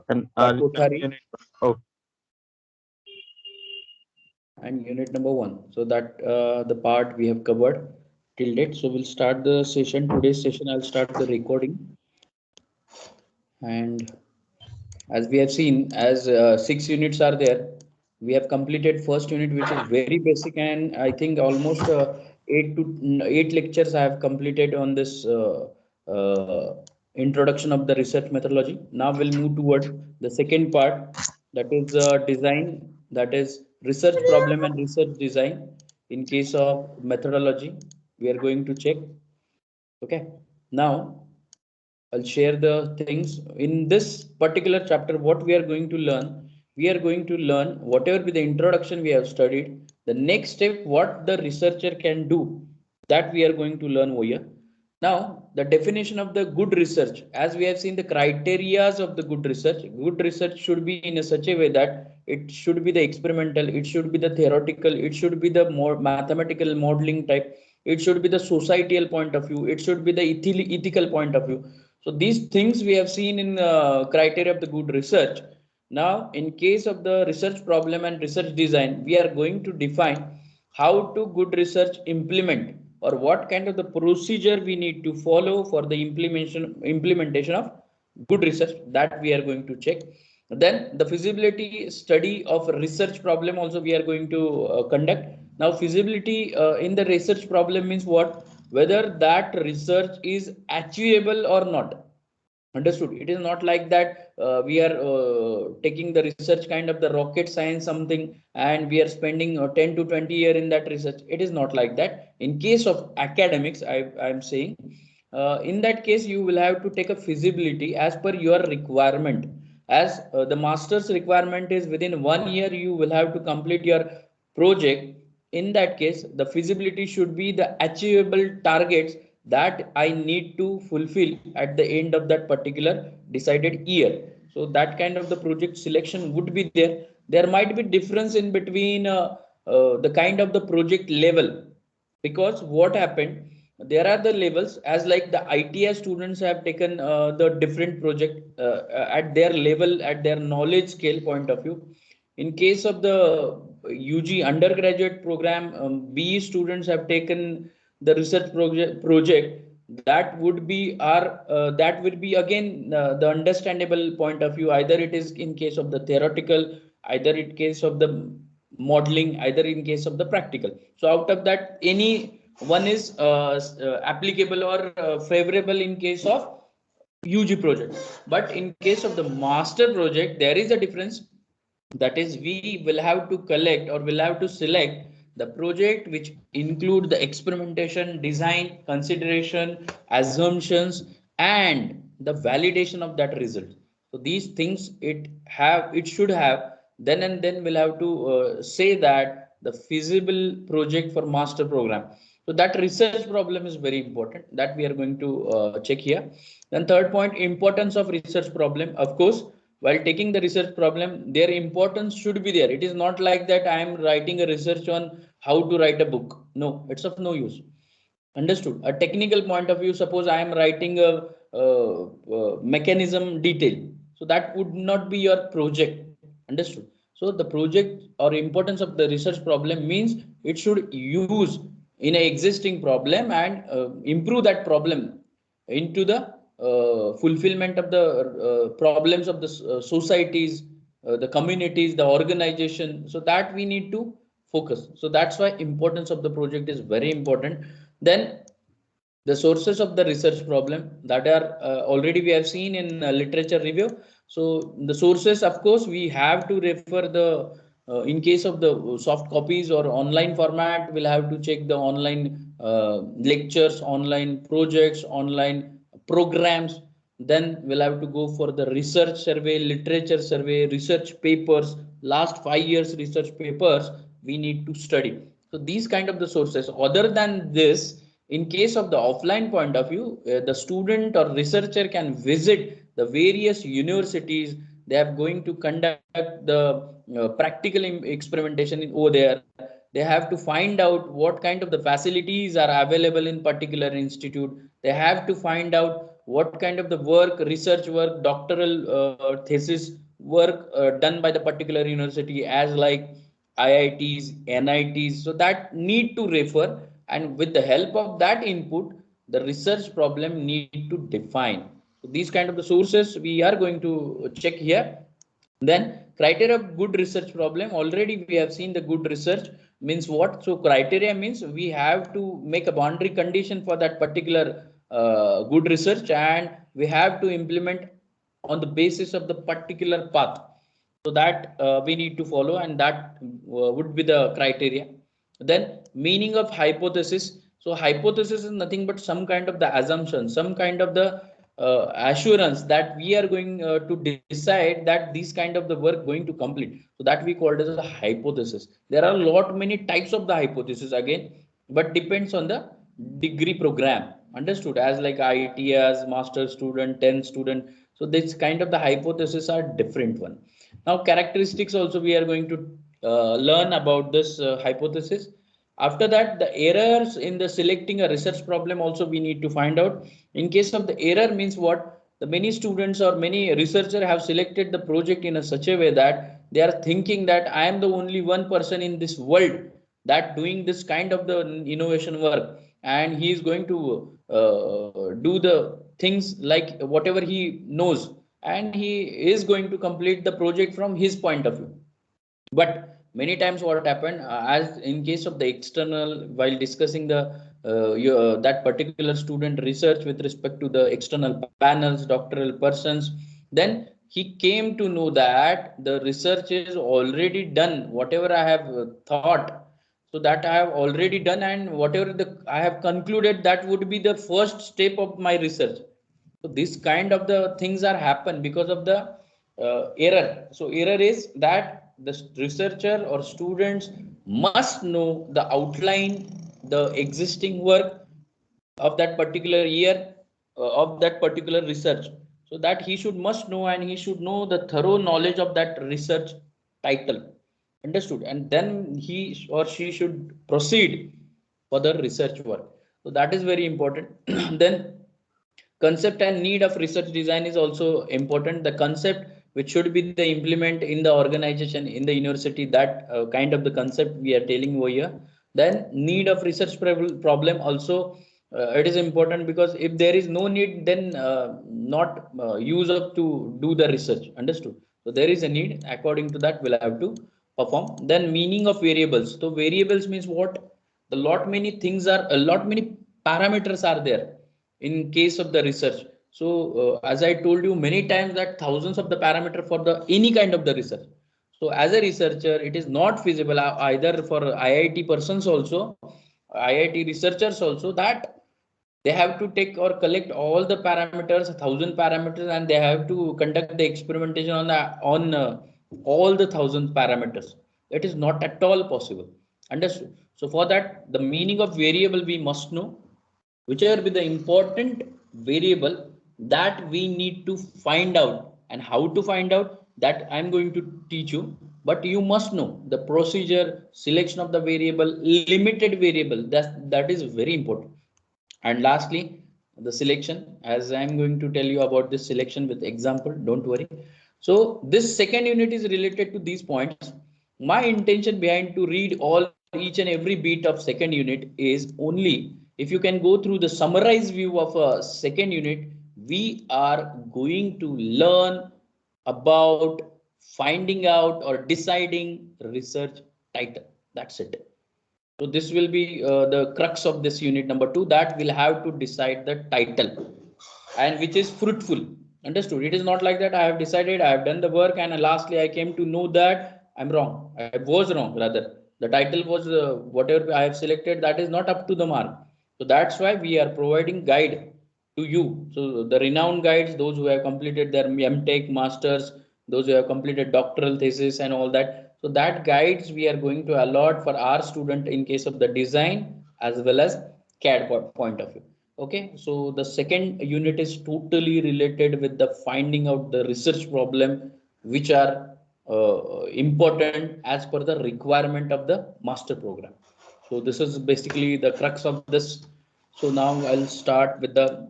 And Kothari unit. Oh, and unit number 1. So that the part we have covered till date. So we'll start the session. Today's session, I'll start the recording. And as we have seen, as 6 units are there, we have completed first unit, which is very basic, and I think almost 8 lectures I have completed on this introduction of the research methodology. Now we'll move toward the second part, that is design, that is research problem and research design. In case of methodology, we are going to check. Okay, now I'll share the things in this particular chapter. What we are going to learn, we are going to learn whatever be the introduction we have studied. The next step, what the researcher can do, that we are going to learn over here. Now, the definition of the good research, as we have seen the criterias of the good research. Good research should be in a such a way that it should be the experimental, it should be the theoretical, it should be the more mathematical modeling type, it should be the societal point of view, it should be the ethical point of view. So these things we have seen in criteria of the good research. Now, in case of the research problem and research design, we are going to define how to good research implement, or what kind of the procedure we need to follow for the implementation of good research, that we are going to check. Then the feasibility study of research problem also we are going to conduct. Now feasibility in the research problem means what, whether that research is achievable or not. Understood? It is not like that we are taking the research kind of the rocket science something, and we are spending 10 to 20 year in that research. It is not like that. In case of academics, I'm saying, in that case you will have to take a feasibility as per your requirement. As the master's requirement is within 1 year you will have to complete your project. In that case, the feasibility should be the achievable targets that I need to fulfill at the end of that particular decided year. So that kind of the project selection would be there. There might be difference in between the kind of the project level, because what happened, there are the levels, as like the ITS students have taken the different project at their level, at their knowledge scale point of view. In case of the UG undergraduate program, BE students have taken the research project that would be our that will be again the understandable point of view. Either it is in case of the theoretical, either in case of the modeling, either in case of the practical. So out of that, any one is applicable or favorable in case of UG project. But in case of the master project, there is a difference. That is, we will have to collect or will have to select the project which include the experimentation, design, consideration, assumptions, and the validation of that result. So these things it should have. Then and then we'll have to say that the feasible project for master program. So that research problem is very important, that we are going to check here. Then third point, importance of research problem. Of course, while taking the research problem, their importance should be there. It is not like that I am writing a research on how to write a book. No, it's of no use. Understood? A technical point of view, suppose I am writing a mechanism detail, so that would not be your project. Understood? So the project or importance of the research problem means it should use in a existing problem and improve that problem into the fulfillment of the problems of the societies, the communities, the organization. So that we need to focus. So that's why importance of the project is very important. Then the sources of the research problem, that are already we have seen in literature review. So the sources, of course, we have to refer the in case of the soft copies or online format, we'll have to check the online lectures, online projects, online programs. Then we'll have to go for the research survey, literature survey, research papers, last 5 years research papers we need to study. So these kind of the sources. Other than this, in case of the offline point of view, the student or researcher can visit the various universities. They are going to conduct the practical experimentation over there. They have to find out what kind of the facilities are available in particular institute. They have to find out what kind of the work, research work, doctoral thesis work done by the particular university, as like IITs, NITs. So that need to refer, and with the help of that input, the research problem need to define. So these kind of the sources we are going to check here. Then criteria of good research problem, already we have seen the good research means what. So criteria means we have to make a boundary condition for that particular good research, and we have to implement on the basis of the particular path. So that we need to follow, and that would be the criteria. Then meaning of hypothesis. So hypothesis is nothing but some kind of the assumption, some kind of the assurance that we are going to decide that this kind of the work going to complete. So that we called as a hypothesis. There are a lot many types of the hypothesis again, but depends on the degree program. Understood? As like ITS, master student, 10 student. So this kind of the hypothesis are different one. Now characteristics also we are going to learn about this hypothesis. After that, the errors in the selecting a research problem also we need to find out. In case of the error means what, the many students or many researchers have selected the project in a such a way that they are thinking that I am the only one person in this world that doing this kind of the innovation work, and he is going to do the things like whatever he knows, and he is going to complete the project from his point of view. But many times what happened, as in case of the external, while discussing the that particular student research with respect to the external panels, doctoral persons, then he came to know that the research is already done, whatever I have thought, so that I have already done, and whatever the I have concluded, that would be the first step of my research. So this kind of the things are happen because of the error. So error is that the researcher or students must know the outline, the existing work of that particular year, of that particular research, so that he should must know, and he should know the thorough knowledge of that research title. Understood? And then he or she should proceed for the research work. So that is very important. Then concept and need of research design is also important. The concept which should be the implement in the organization, in the university, that kind of the concept we are telling over here. Then need of research problem also, it is important, because if there is no need, then not use up to do the research. Understood? So there is a need, according to that we'll have to perform. Then meaning of variables. So variables means what, the lot many things are, a lot many parameters are there in case of the research. So as I told you many times, that thousands of the parameter for the any kind of the research. So as a researcher, it is not feasible either for IIT persons also, IIT researchers also, that they have to take or collect all the parameters, 1,000 parameters, and they have to conduct the experimentation on the on all the 1,000 parameters. It is not at all possible. Understood? So for that, the meaning of variable we must know, which are be the important variable that we need to find out, and how to find out that I'm going to teach you. But you must know the procedure, selection of the variable, limited variable, that is very important. And lastly, the selection, as I'm going to tell you about this selection with example, don't worry. So this second unit is related to these points. My intention behind to read all each and every bit of second unit is only, if you can go through the summarized view of a second unit, we are going to learn about finding out or deciding research title. That's it. So this will be the crux of this unit number 2, that will have to decide the title, and which is fruitful. Understood? It is not like that I have decided, I have done the work, and lastly I came to know that I'm wrong. I was wrong. Rather, the title was whatever I have selected, that is not up to the mark. So that's why we are providing guide to you. So the renowned guides, those who have completed their MTech, masters, those who have completed doctoral thesis and all that. So that guides we are going to allot for our student in case of the design as well as CAD point of view. Okay, so the second unit is totally related with the finding out the research problem which are important as per the requirement of the master program. So this is basically the crux of this. So now I'll start with the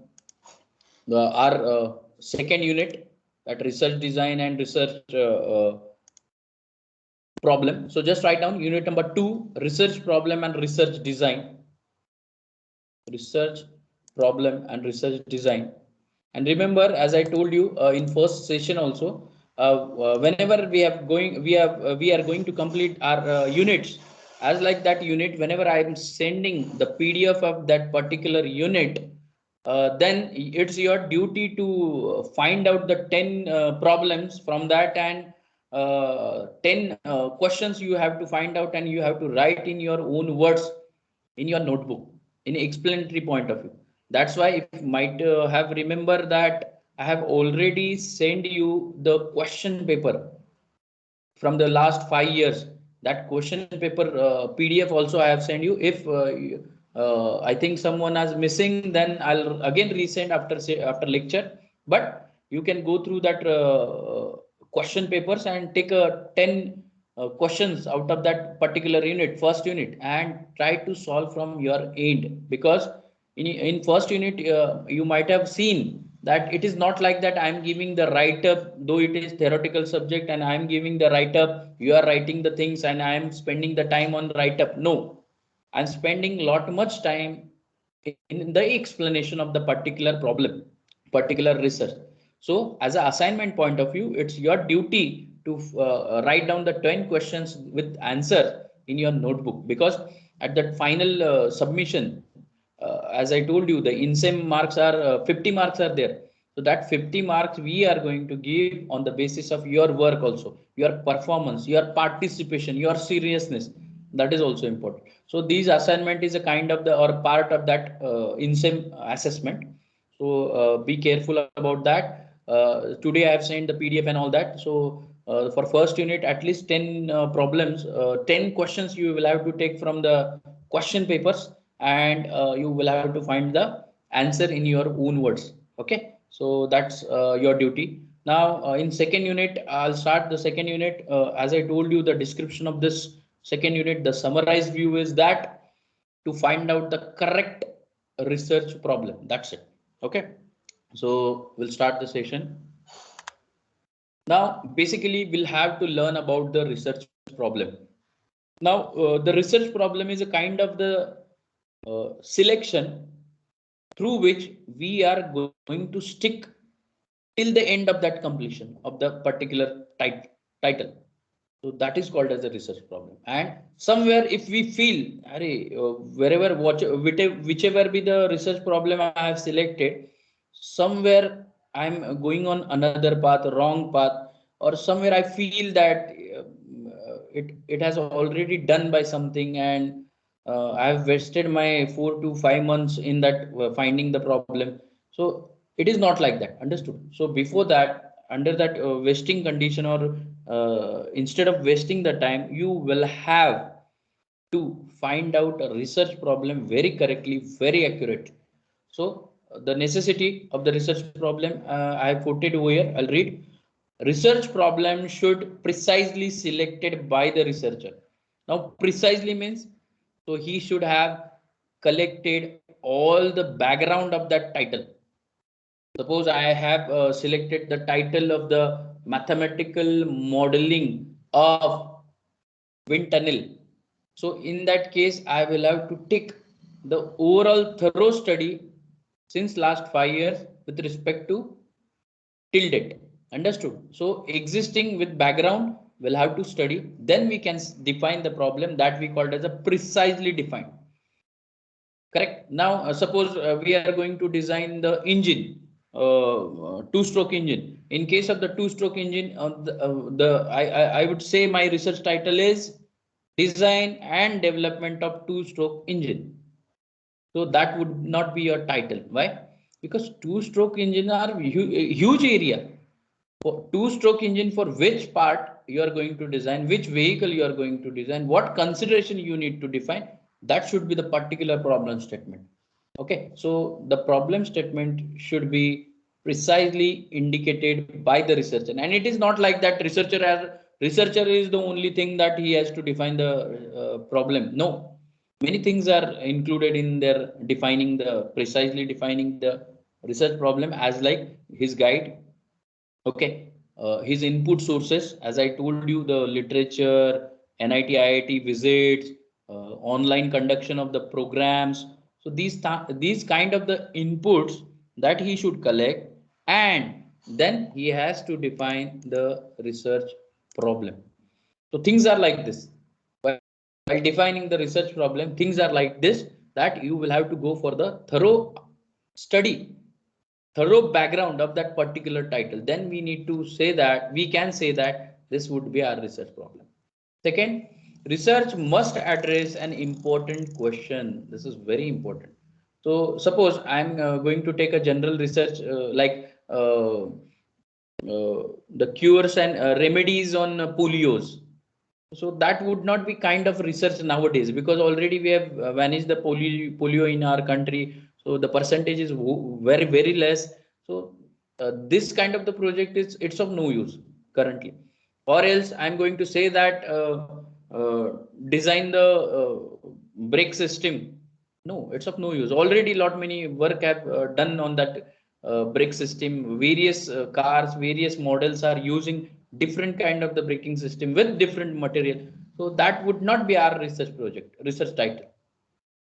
our second unit, that research design and research problem. So just write down unit number 2, research problem and research design. Research problem and research design. And remember, as I told you in first session also, whenever we are going to complete our units, as like that unit, whenever I am sending the PDF of that particular unit, then it's your duty to find out the 10 problems from that, and 10 questions you have to find out, and you have to write in your own words in your notebook in explanatory point of view. That's why if you might have remember that I have already sent you the question paper from the last 5 years. That question paper PDF also I have sent you. If I think someone is missing, then I'll again resend after lecture. But you can go through that question papers and take a 10 questions out of that particular unit, first unit, and try to solve from your end. Because in first unit you might have seen that it is not like that I am giving the write up, though it is theoretical subject, and I am giving the write up, you are writing the things and I am spending the time on write up. No, I'm spending lot much time in the explanation of the particular problem, particular research. So as an assignment point of view, it's your duty to write down the 10 questions with answer in your notebook. Because at that final submission, as I told you, the INSEM marks are 50 marks are there. So that 50 marks we are going to give on the basis of your work also, your performance, your participation, your seriousness. That is also important. So these assignment is a kind of the or part of that INSEM assessment. So be careful about that. Today I have sent the PDF and all that. So for first unit, at least 10 problems, 10 questions you will have to take from the question papers, and you will have to find the answer in your own words. Okay, so that's your duty. Now in second unit, I'll start the second unit. As I told you, the description of this second unit, the summarized view is that to find out the correct research problem. That's it. Okay, so we'll start the session. Now basically we'll have to learn about the research problem. Now the research problem is a kind of the selection through which we are going to stick till the end of that completion of the particular title. So that is called as a research problem. And somewhere if we feel, wherever whichever be the research problem I have selected, somewhere I'm going on another path, wrong path, or somewhere I feel that it has already done by something, and I have wasted my 4 to 5 months in that finding the problem. So it is not like that. Understood? So before that, under that wasting condition, or instead of wasting the time, you will have to find out a research problem very correctly, very accurate. So the necessity of the research problem, I have quoted over here. I'll read. Research problem should precisely selected by the researcher. Now precisely means, so he should have collected all the background of that title. Suppose I have selected the title of the mathematical modeling of wind tunnel. So in that case, I will have to take the overall thorough study since last 5 years with respect to till date. Understood? So existing with background will have to study. Then we can define the problem that we called as a precisely defined. Correct. Now suppose we are going to design the engine, two-stroke engine. In case of the two-stroke engine, I would say my research title is design and development of two-stroke engine. So that would not be your title. Why? Because two-stroke engine are huge area. For two-stroke engine, for which part you are going to design, which vehicle you are going to design, what consideration you need to define, that should be the particular problem statement. Okay, so the problem statement should be precisely indicated by the researcher, and it is not like that researcher is the only thing that he has to define the problem. No, many things are included in their defining the precisely defining the research problem as like his guide. Okay, his input sources, as I told you, the literature, NIT, IIT visits, online conduction of the programs. So these kind of the inputs that he should collect, and then he has to define the research problem. So things are like this. While defining the research problem, things are like this, that you will have to go for the thorough study, thorough background of that particular title. Then we need to say that, we can say that this would be our research problem. Second, research must address an important question. This is very important. So suppose I'm going to take a general research the cures and remedies on polios. So that would not be kind of research nowadays, because already we have vanished the polio in our country. So the percentage is very less. So this kind of the project is, it's of no use currently. Or else I'm going to say that design the brake system. No, it's of no use. Already lot many work have done on that brake system. Various cars, various models are using different kind of the braking system with different material. So that would not be our research project, research title.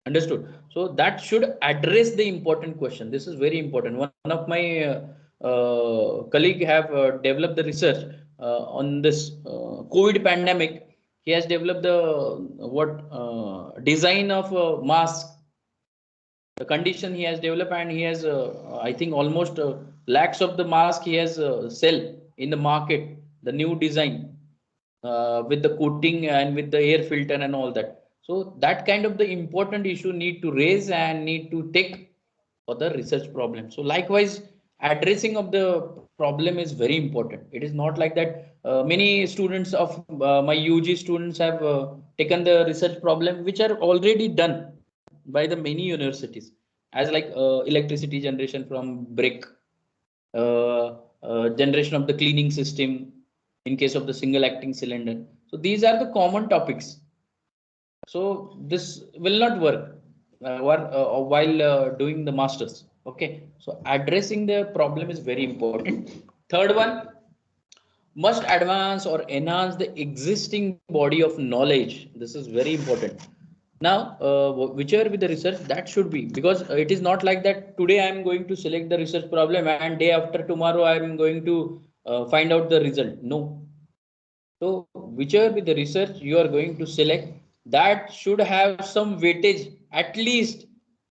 Understood? So that should address the important question. This is very important. One of my colleague have developed the research on this COVID pandemic. He has developed the what design of mask, the condition he has developed, and he has I think almost lakhs of the mask he has sell in the market, the new design with the coating and with the air filter and all that. So that kind of the important issue need to raise and need to take for the research problem. So likewise, addressing of the problem is very important. It is not like that many students of my UG students have taken the research problem which are already done by the many universities, as like electricity generation from brick, generation of the cleaning system in case of the single acting cylinder. So these are the common topics. So this will not work while doing the masters. Okay, so addressing the problem is very important. Third one, must advance or enhance the existing body of knowledge. This is very important. Now, whichever be the research, that should be, because it is not like that today I am going to select the research problem and day after tomorrow I am going to find out the result. No. So whichever be the research you are going to select, that should have some weightage at least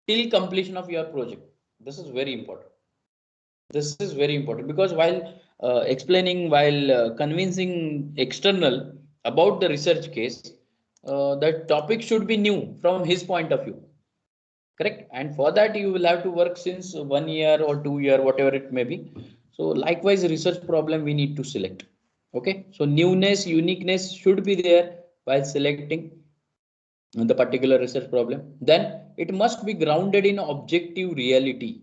till completion of your project. This is very important. This is very important, because while explaining, while convincing external about the research case, that topic should be new from his point of view. Correct. And for that you will have to work since 1 year or 2 year, whatever it may be. So likewise, research problem we need to select. Okay. So newness, uniqueness should be there while selecting the particular research problem. Then it must be grounded in objective reality.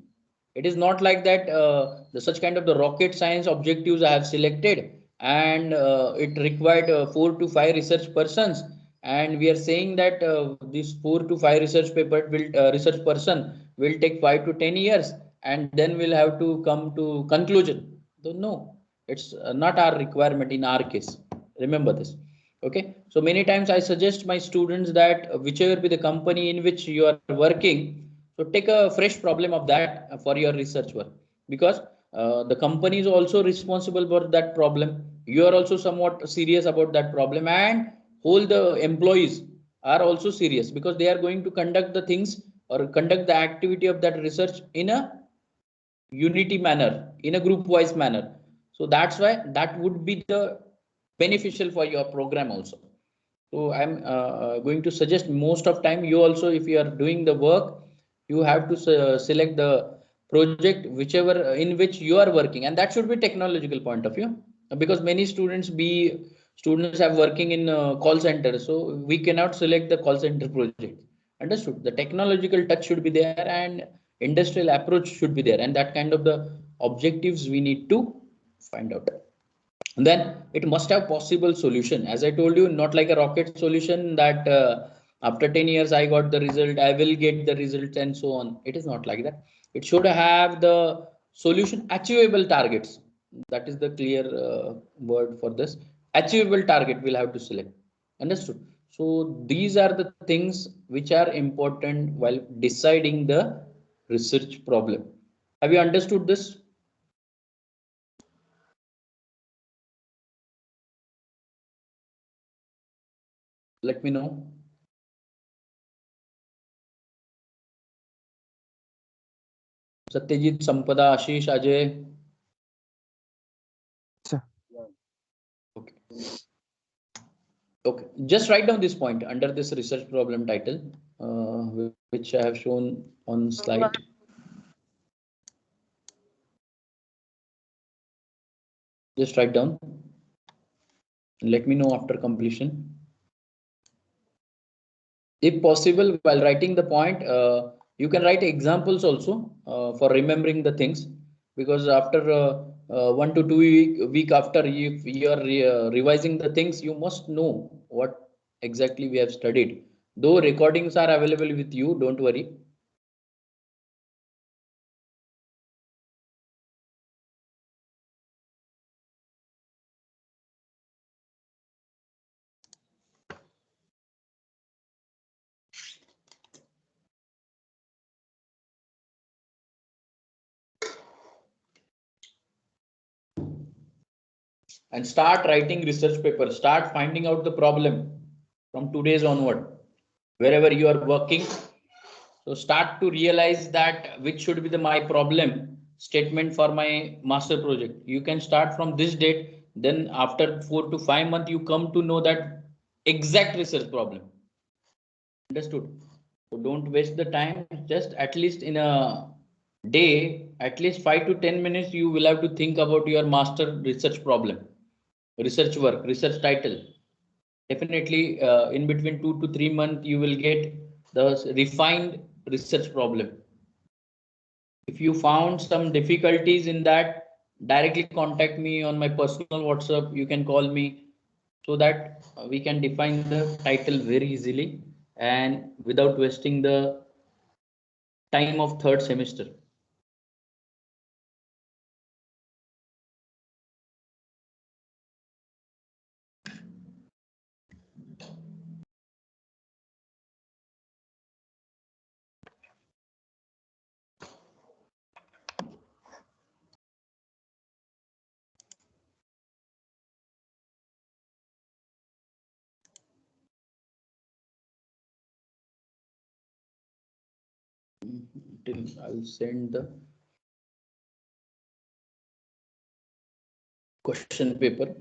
It is not like that the such kind of the rocket science objectives I have selected, and it required 4 to 5 research persons, and we are saying that this 4 to 5 research paper will research person will take 5 to 10 years, and then we'll have to come to conclusion. So no, it's not our requirement in our case. Remember this. Okay, so many times I suggest my students that whichever be the company in which you are working, so take a fresh problem of that for your research work, because the company is also responsible for that problem. You are also somewhat serious about that problem, and whole the employees are also serious, because they are going to conduct the things or conduct the activity of that research in a unity manner, in a group wise manner. So that's why that would be the beneficial for your program also. So I'm going to suggest most of time you also, if you are doing the work, you have to select the project whichever in which you are working, and that should be technological point of view, because many students have working in call center, so we cannot select the call center project. Understood? The technological touch should be there and industrial approach should be there, and that kind of the objectives we need to find out. And then it must have possible solution, as I told you, not like a rocket solution that after 10 years I got the result, I will get the result and so on. It is not like that. It should have the solution achievable targets. That is the clear word for this. Achievable target we'll have to select. Understood? So these are the things which are important while deciding the research problem. Have you understood this? Let me know. Satyajit, Sampada, Ashish, Ajay. Sir. Okay. Okay. Just write down this point under this research problem title, which I have shown on slide. Just write down and let me know after completion. If possible, while writing the point, you can write examples also for remembering the things, because after 1 to 2 week after you are revising the things, you must know what exactly we have studied. Though recordings are available with you, don't worry. And start writing research papers. Start finding out the problem from today's onward, wherever you are working. So start to realize that which should be the my problem statement for my master project. You can start from this date. Then after 4 to 5 months, you come to know that exact research problem. Understood? So don't waste the time. Just at least in a day, at least 5 to 10 minutes, you will have to think about your master research problem, research work, research title. Definitely, in between 2 to 3 months, you will get the refined research problem. If you found some difficulties in that, directly contact me on my personal WhatsApp. You can call me so that we can define the title very easily and without wasting the time of third semester. Till I'll send the question paper.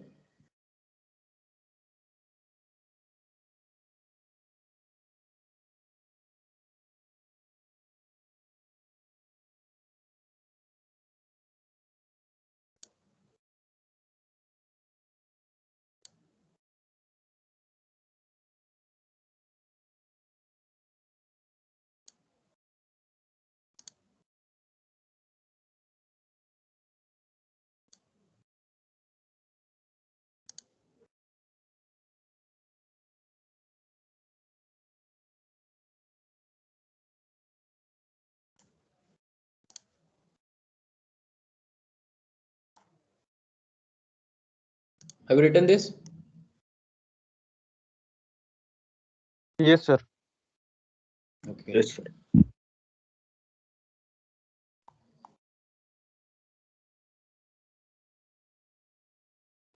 Have you written this? Yes, sir. Okay. Yes, sir.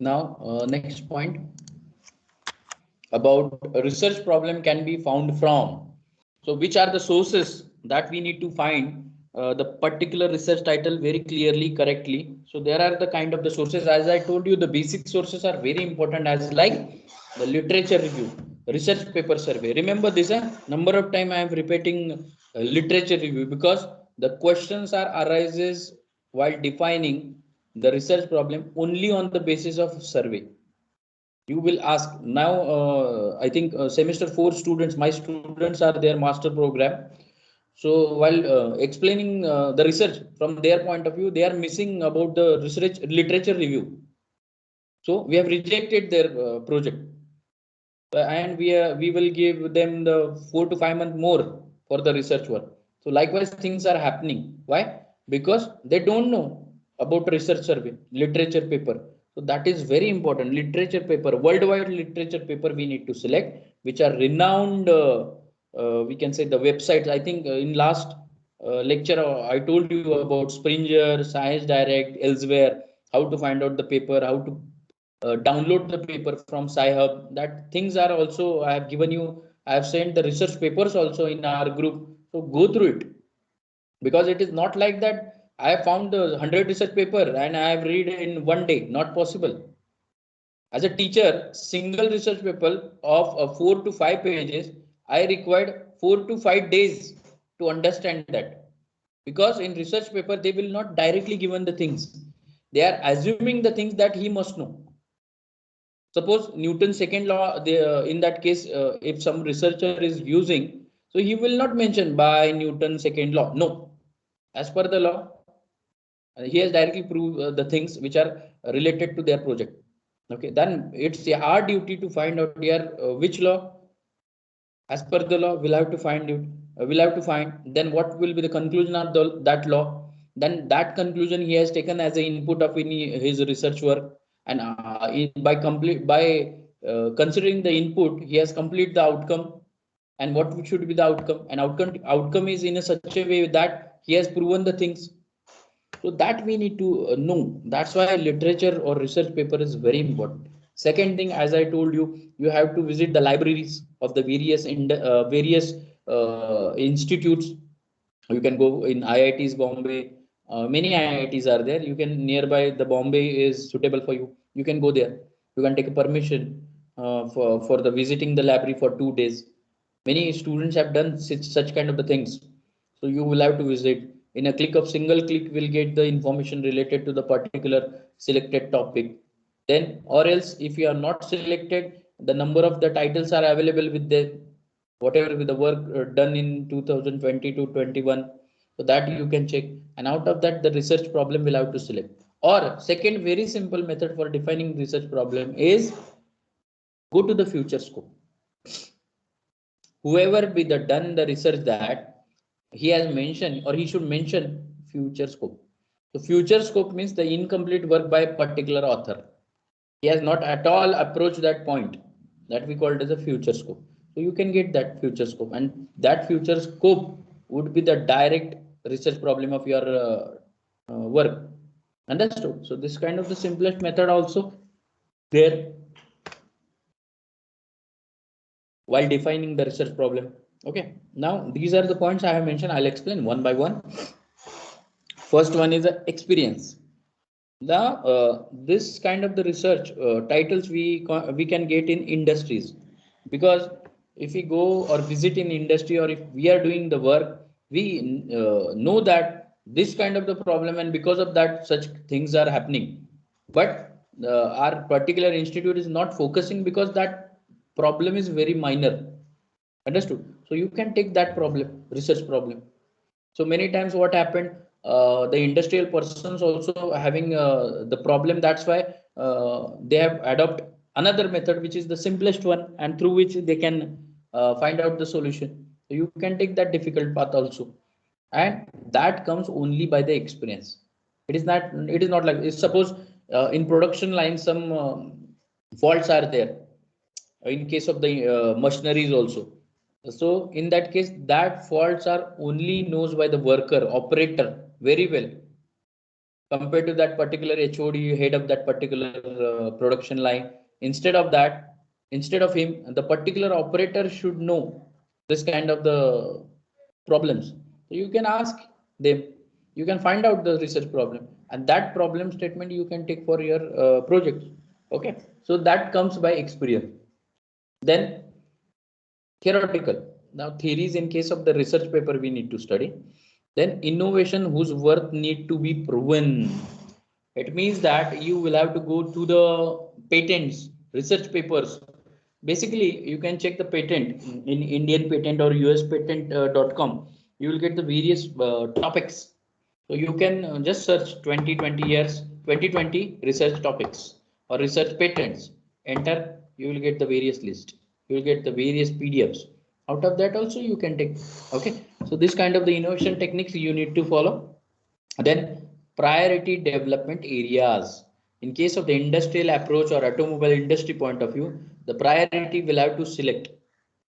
Now, next point about a research problem can be found from. So, which are the sources that we need to find the particular research title very clearly, correctly? So, there are the kind of the sources. As I told you, the basic sources are very important, as like the literature review, research paper survey. Remember this, number of time I am repeating literature review, because the questions are arises while defining the research problem only on the basis of survey. You will ask now, I think semester 4 students, my students are their master program. So while explaining the research from their point of view, they are missing about the research literature review. So we have rejected their project, and we will give them the 4 to 5 months more for the research work. So likewise, things are happening. Why? Because they don't know about research survey, literature paper. So that is very important. Literature paper, worldwide literature paper we need to select, which are renowned. We can say the websites. I think in last lecture I told you about Springer, Science Direct, elsewhere, how to find out the paper, how to download the paper from Sci-Hub. That things are also I have given you. I have sent the research papers also in our group. So go through it, because it is not like that I have found the 100 research paper and I have read in one day. Not possible. As a teacher, single research paper of 4 to 5 pages, I required 4 to 5 days to understand that. Because in research paper, they will not directly given the things. They are assuming the things that he must know. Suppose Newton's second law, in that case, if some researcher is using, so he will not mention by Newton's second law. No, as per the law, he has directly proved the things which are related to their project. Okay, then it's our duty to find out here which law, as per the law, we'll have to find it. We'll have to find then what will be the conclusion of that law. Then that conclusion he has taken as an input of in his research work, and by complete by considering the input, he has complete the outcome. And what should be the outcome? And outcome is in a such a way that he has proven the things. So that we need to know. That's why literature or research paper is very important. Second thing, as I told you, you have to visit the libraries of the various institutes. You can go in IITs Bombay. Many IITs are there. You can nearby the Bombay is suitable for you. You can go there. You can take a permission for the visiting the library for 2 days. Many students have done such kind of the things. So you will have to visit. In a click of single click, will get the information related to the particular selected topic. Then, or else, if you are not selected, the number of the titles are available with the whatever with the work done in 2020 to 21. So that you can check. And out of that, the research problem will have to select. Or second, very simple method for defining research problem is go to the future scope. Whoever be the done the research that he has mentioned, or he should mention future scope. So future scope means the incomplete work by a particular author. He has not at all approached that point, that we call it as a future scope. So you can get that future scope, and that future scope would be the direct research problem of your work. Understood? So this kind of the simplest method also there while defining the research problem. Okay, now these are the points I have mentioned. I'll explain one by one. First one is experience. The this kind of the research titles we can get in industries, because if we go or visit in industry, or if we are doing the work, we know that this kind of the problem, and because of that such things are happening. But our particular institute is not focusing because that problem is very minor. Understood? So you can take that problem, research problem. So many times what happened, the industrial persons also having the problem. That's why they have adopt another method, which is the simplest one, and through which they can find out the solution. So you can take that difficult path also, and that comes only by the experience. It is not like, suppose in production line some faults are there, in case of the machineries also. So in that case, that faults are only knows by the worker, operator very well, compared to that particular HOD, head of that particular production line. Instead of that, instead of him, the particular operator should know this kind of the problems. So you can ask them, you can find out the research problem, and that problem statement you can take for your project. Okay, so that comes by experience. Then theoretical. Now theories in case of the research paper we need to study. Then innovation whose worth need to be proven. It means that you will have to go to the patents research papers. Basically you can check the patent in Indian patent or US patent.com. You will get the various topics. So you can just search 2020 years 2020 research topics or research patents. Enter, you will get the various list. You will get the various PDFs. Out of that also you can take. Okay. So this kind of the innovation techniques you need to follow. Then priority development areas. In case of the industrial approach or automobile industry point of view, the priority will have to select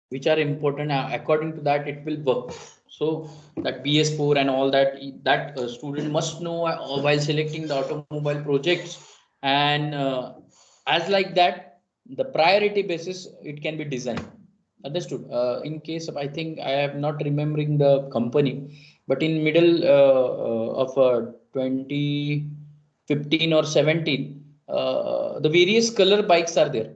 which are important. According to that, it will work. So that BS4 and all that, student must know while selecting the automobile projects, and as like that, the priority basis it can be designed. Understood. In case of, I think I am not remembering the company, but in middle of 2015 or 17, the various color bikes are there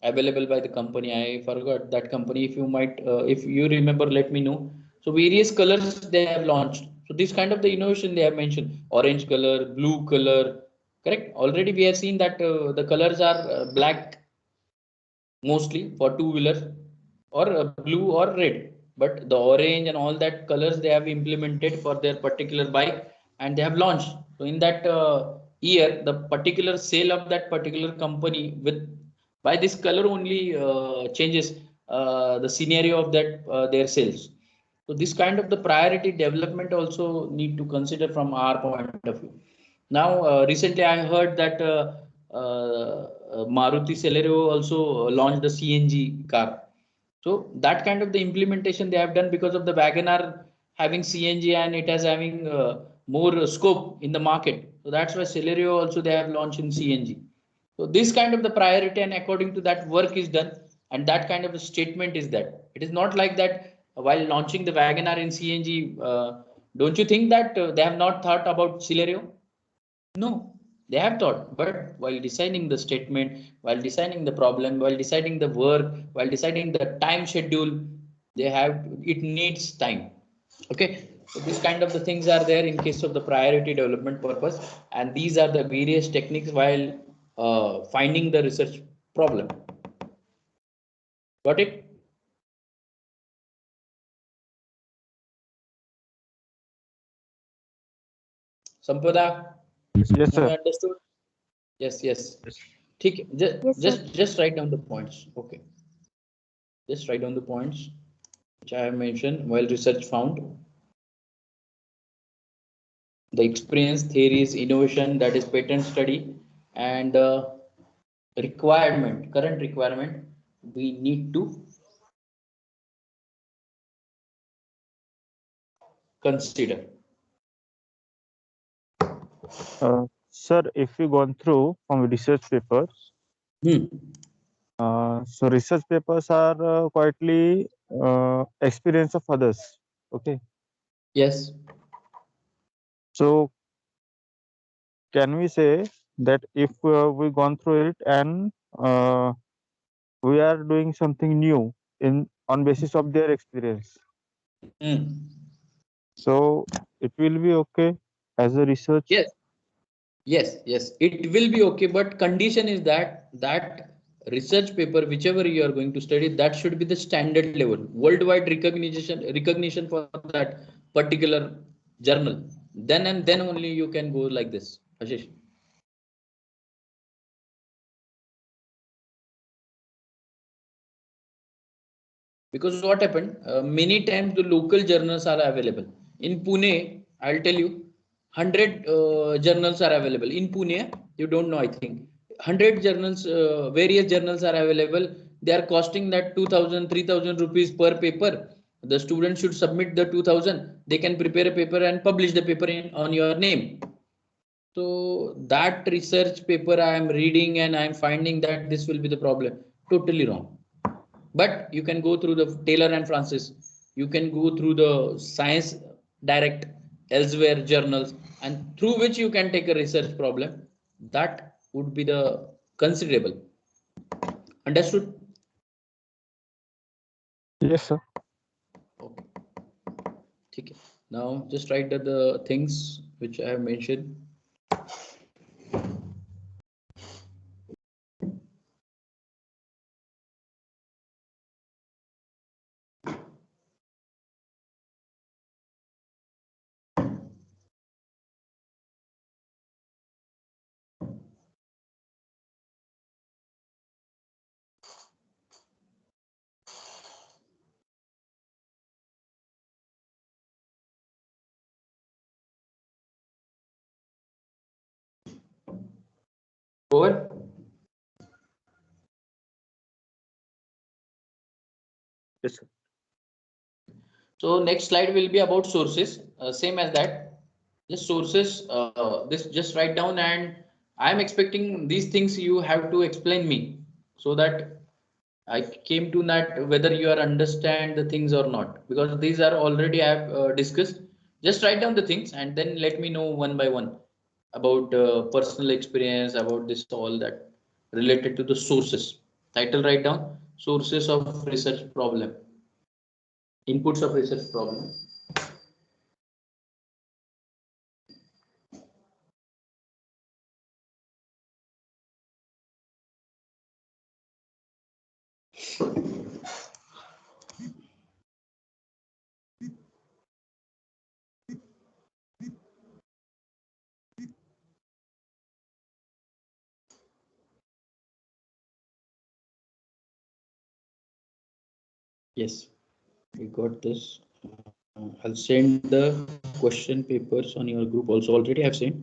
available by the company. I forgot that company. If you might, if you remember, let me know. So various colors they have launched. So this kind of the innovation they have mentioned: orange color, blue color. Correct. Already we have seen that the colors are black mostly for two-wheeler, or blue or red, but the orange and all that colors they have implemented for their particular bike, and they have launched. So in that year, the particular sale of that particular company with by this color only changes the scenario of that their sales. So this kind of the priority development also need to consider from our point of view. Now, recently I heard that Maruti Celerio also launched the CNG car. So that kind of the implementation they have done, because of the Wagoner having CNG and it has having more scope in the market. So that's why Celerio also they have launched in CNG. So this kind of the priority, and according to that work is done, and that kind of a statement is that it is not like that while launching the Wagoner in CNG. Don't you think that they have not thought about Celerio? No, they have thought, but while designing the statement, while designing the problem, while deciding the work, while deciding the time schedule, they have it needs time. Okay, so this kind of the things are there in case of the priority development purpose, and these are the various techniques while finding the research problem. Got it? Sampada, Yes, now sir. you understood? Yes, yes. ठीक है, Yes, sir. just write down the points. Okay, just write down the points which I have mentioned. While research found, the experience, theories, innovation, that is patent study, and requirement, current requirement, we need to consider. Sir, if we gone through from research papers, Hmm. so research papers are quietly experience of others. Okay. Yes. So can we say that if we gone through it and uh, we are doing something new in on basis of their experience, Hmm. so it will be okay as a research. Yes. Yes. Yes. It will be okay, but condition is that research paper, whichever you are going to study, that should be the standard level, worldwide recognition for that particular journal. Then and then only you can go like this, Ashish. Because what happened, many times the local journals are available in Pune. I'll tell you, 100 journals are available in Pune. You don't know, I think. 100 journals, various journals are available. They are costing that 2000, 3000 rupees per paper. The student should submit the 2000. They can prepare a paper and publish the paper on your name. So that research paper I am reading and I am finding that this will be the problem. Totally wrong. But you can go through the Taylor and Francis, you can go through the Science Direct, elsewhere journals, and through which you can take a research problem. That would be the considerable. Understood? Yes, sir. Okay. Okay. Now just write the things which I have mentioned. Over. Yes, sir. So next slide will be about sources. Same as that. Just sources. This just write down, and I am expecting these things you have to explain me, so that I came to that whether you are understand the things or not, because these are already I have discussed. Just write down the things and then let me know one by one about personal experience, about this all that related to the sources. Title write down sources of research problem, inputs of research problem. Yes, we got this. I'll send the question papers on your group also. Already I've sent.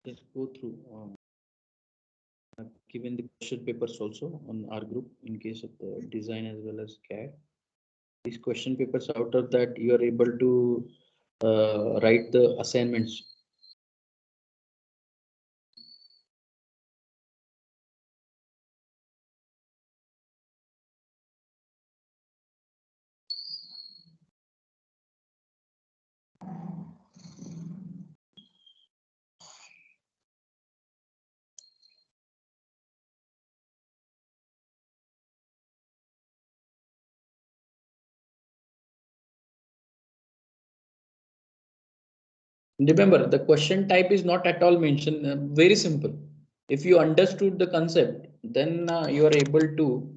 Just go through. I've given the question papers also on our group in case of the design as well as CAD. These question papers, out of that you are able to write the assignments. Remember, the question type is not at all mentioned. Very simple. If you understood the concept, then you are able to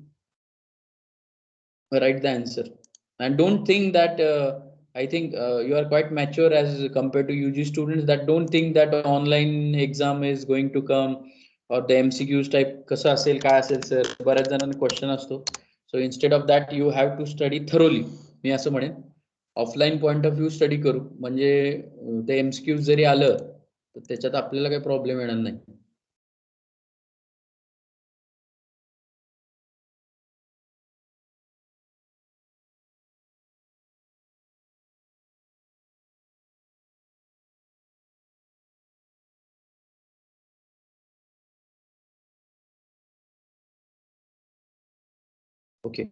write the answer. And don't think that I think you are quite mature as compared to UG students that don't think that online exam is going to come, or the MCQs type कसं असेल काय असेल sir बऱ्याच जणांना question असतो. So instead of that you have to study thoroughly. मी असं म्हणेन offline point of view study करू म्हणजे ते एमसीक्यूज जरी आलं तर त्याच्यात आपल्याला काही प्रॉब्लेम येणार नाही. Okay.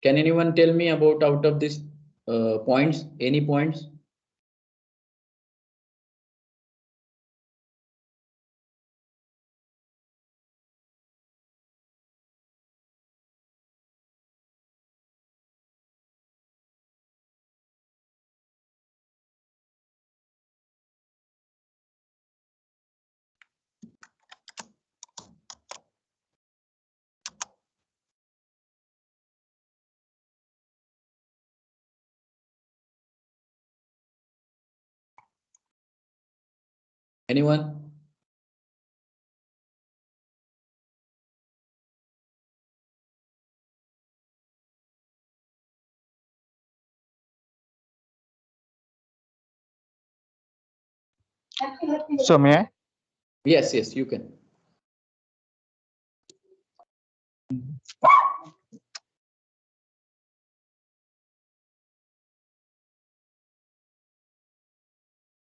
Can anyone tell me about out of these points, any points? Anyone? So may I? Yes, yes, you can.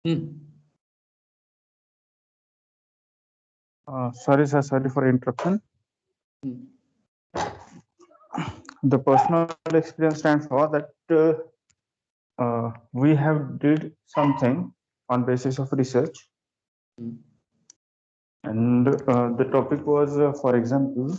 Hmm. Sorry, sir. Sorry for interruption. Hmm. The personal experience stands for that we have did something on basis of research, Hmm. and the topic was, for example,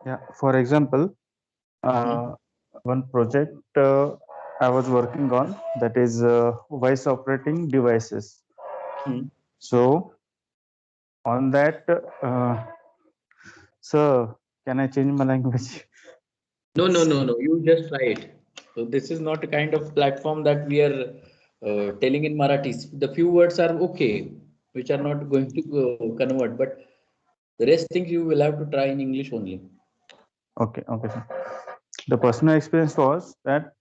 yeah, for example, uh, one project I was working on, that is voice operating devices. Hmm. So on that, uh, sir, can I change my language? No, no, It's no, no. You just try it. So this is not a kind of platform that we are telling in Marathi. The few words are okay, which are not going to convert, but the rest things you will have to try in English only. okay. Okay, sir. The personal experience was that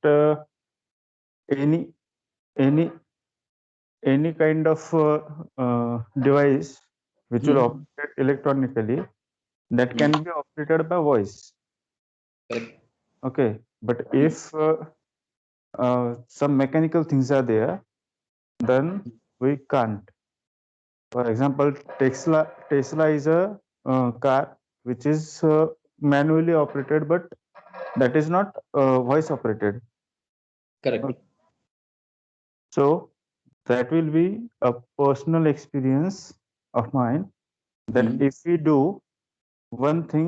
any any any kind of device which will Hmm. operate electronically, that Hmm. can be operated by voice. Correct. Okay, but Hmm. if some mechanical things are there, then we can't. For example, Tesla is a car which is manually operated, but that is not voice operated. Correct. So that will be a personal experience of mine, that Hmm. if we do one thing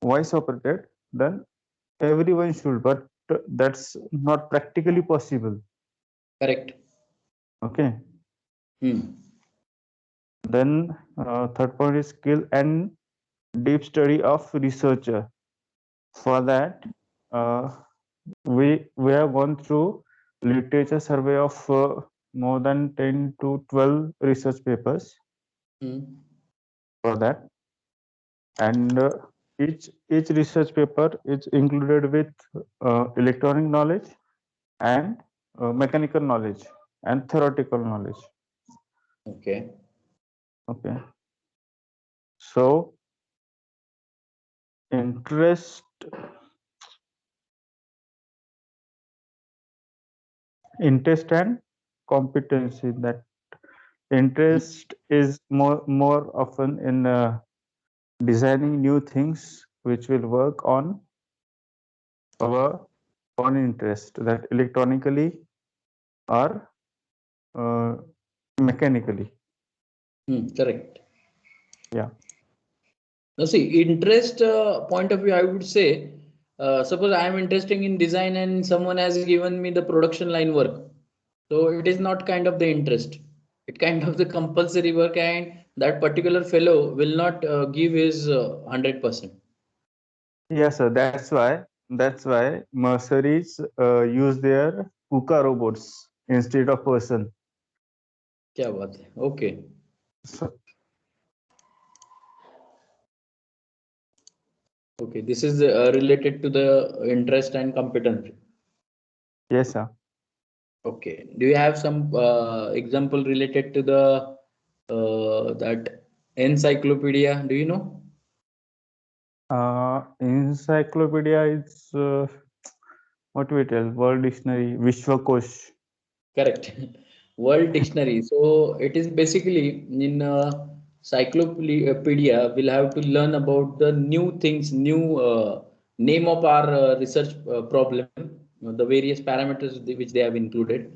voice operated, then everyone should, but that's not practically possible. Correct. Okay. Hmm. Then third point is skill and deep study of researcher. For that, uh, we have gone through literature survey of more than 10 to 12 research papers Hmm. for that, and each research paper is included with electronic knowledge and mechanical knowledge and theoretical knowledge. Okay. Okay, so interest interest and competency. That Hmm. interest is more often in designing new things which will work on our own interest, that electronically or uh, mechanically. Hmm. Correct. Yeah. Now, see, interest point of view, I would say, suppose I am interested in design and someone has given me the production line work. So it is not kind of the interest. It kind of the compulsory work, and that particular fellow will not give his 100%. Yes, sir. That's why Merceries use their KUKA robots instead of person. क्या बात है? Okay. So, Okay. This is related to the interest and competence. yes, sir. Okay. Do you have some example related to the that encyclopedia? Do you know? Encyclopedia is what we tell, World Dictionary, Vishwakosh. Correct. World Dictionary. So it is basically in cyclopedia, we'll have to learn about the new things, new name of our research problem, the various parameters which they have included.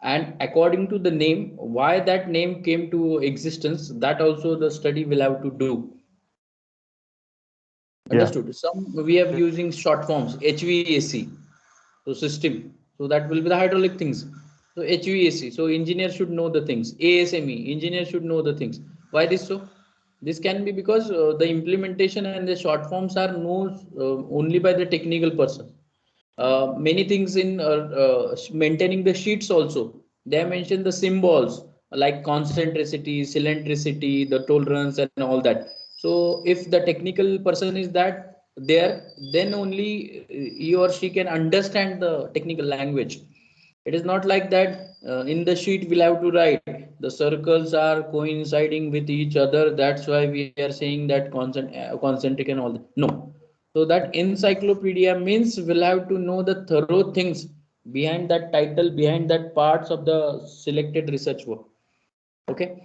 And according to the name, why that name came to existence, that also the study will have to do. Yeah. Understood. Some we have using short forms, HVAC. So system. So that will be the hydraulic things. So HVAC. So engineer should know the things. ASME. Engineer should know the things. Why this so? This can be because the implementation and the short forms are known only by the technical person. Many things in maintaining the sheets also, they have mentioned the symbols like concentricity, cylindricity, the tolerance and all that. So if the technical person is that there, then only he or she can understand the technical language. It is not like that in the sheet we'll have to write the circles are coinciding with each other, that's why we are saying that concentric and all that. No. So that encyclopedia means we'll have to know the thorough things behind that title, behind that parts of the selected research work. Okay.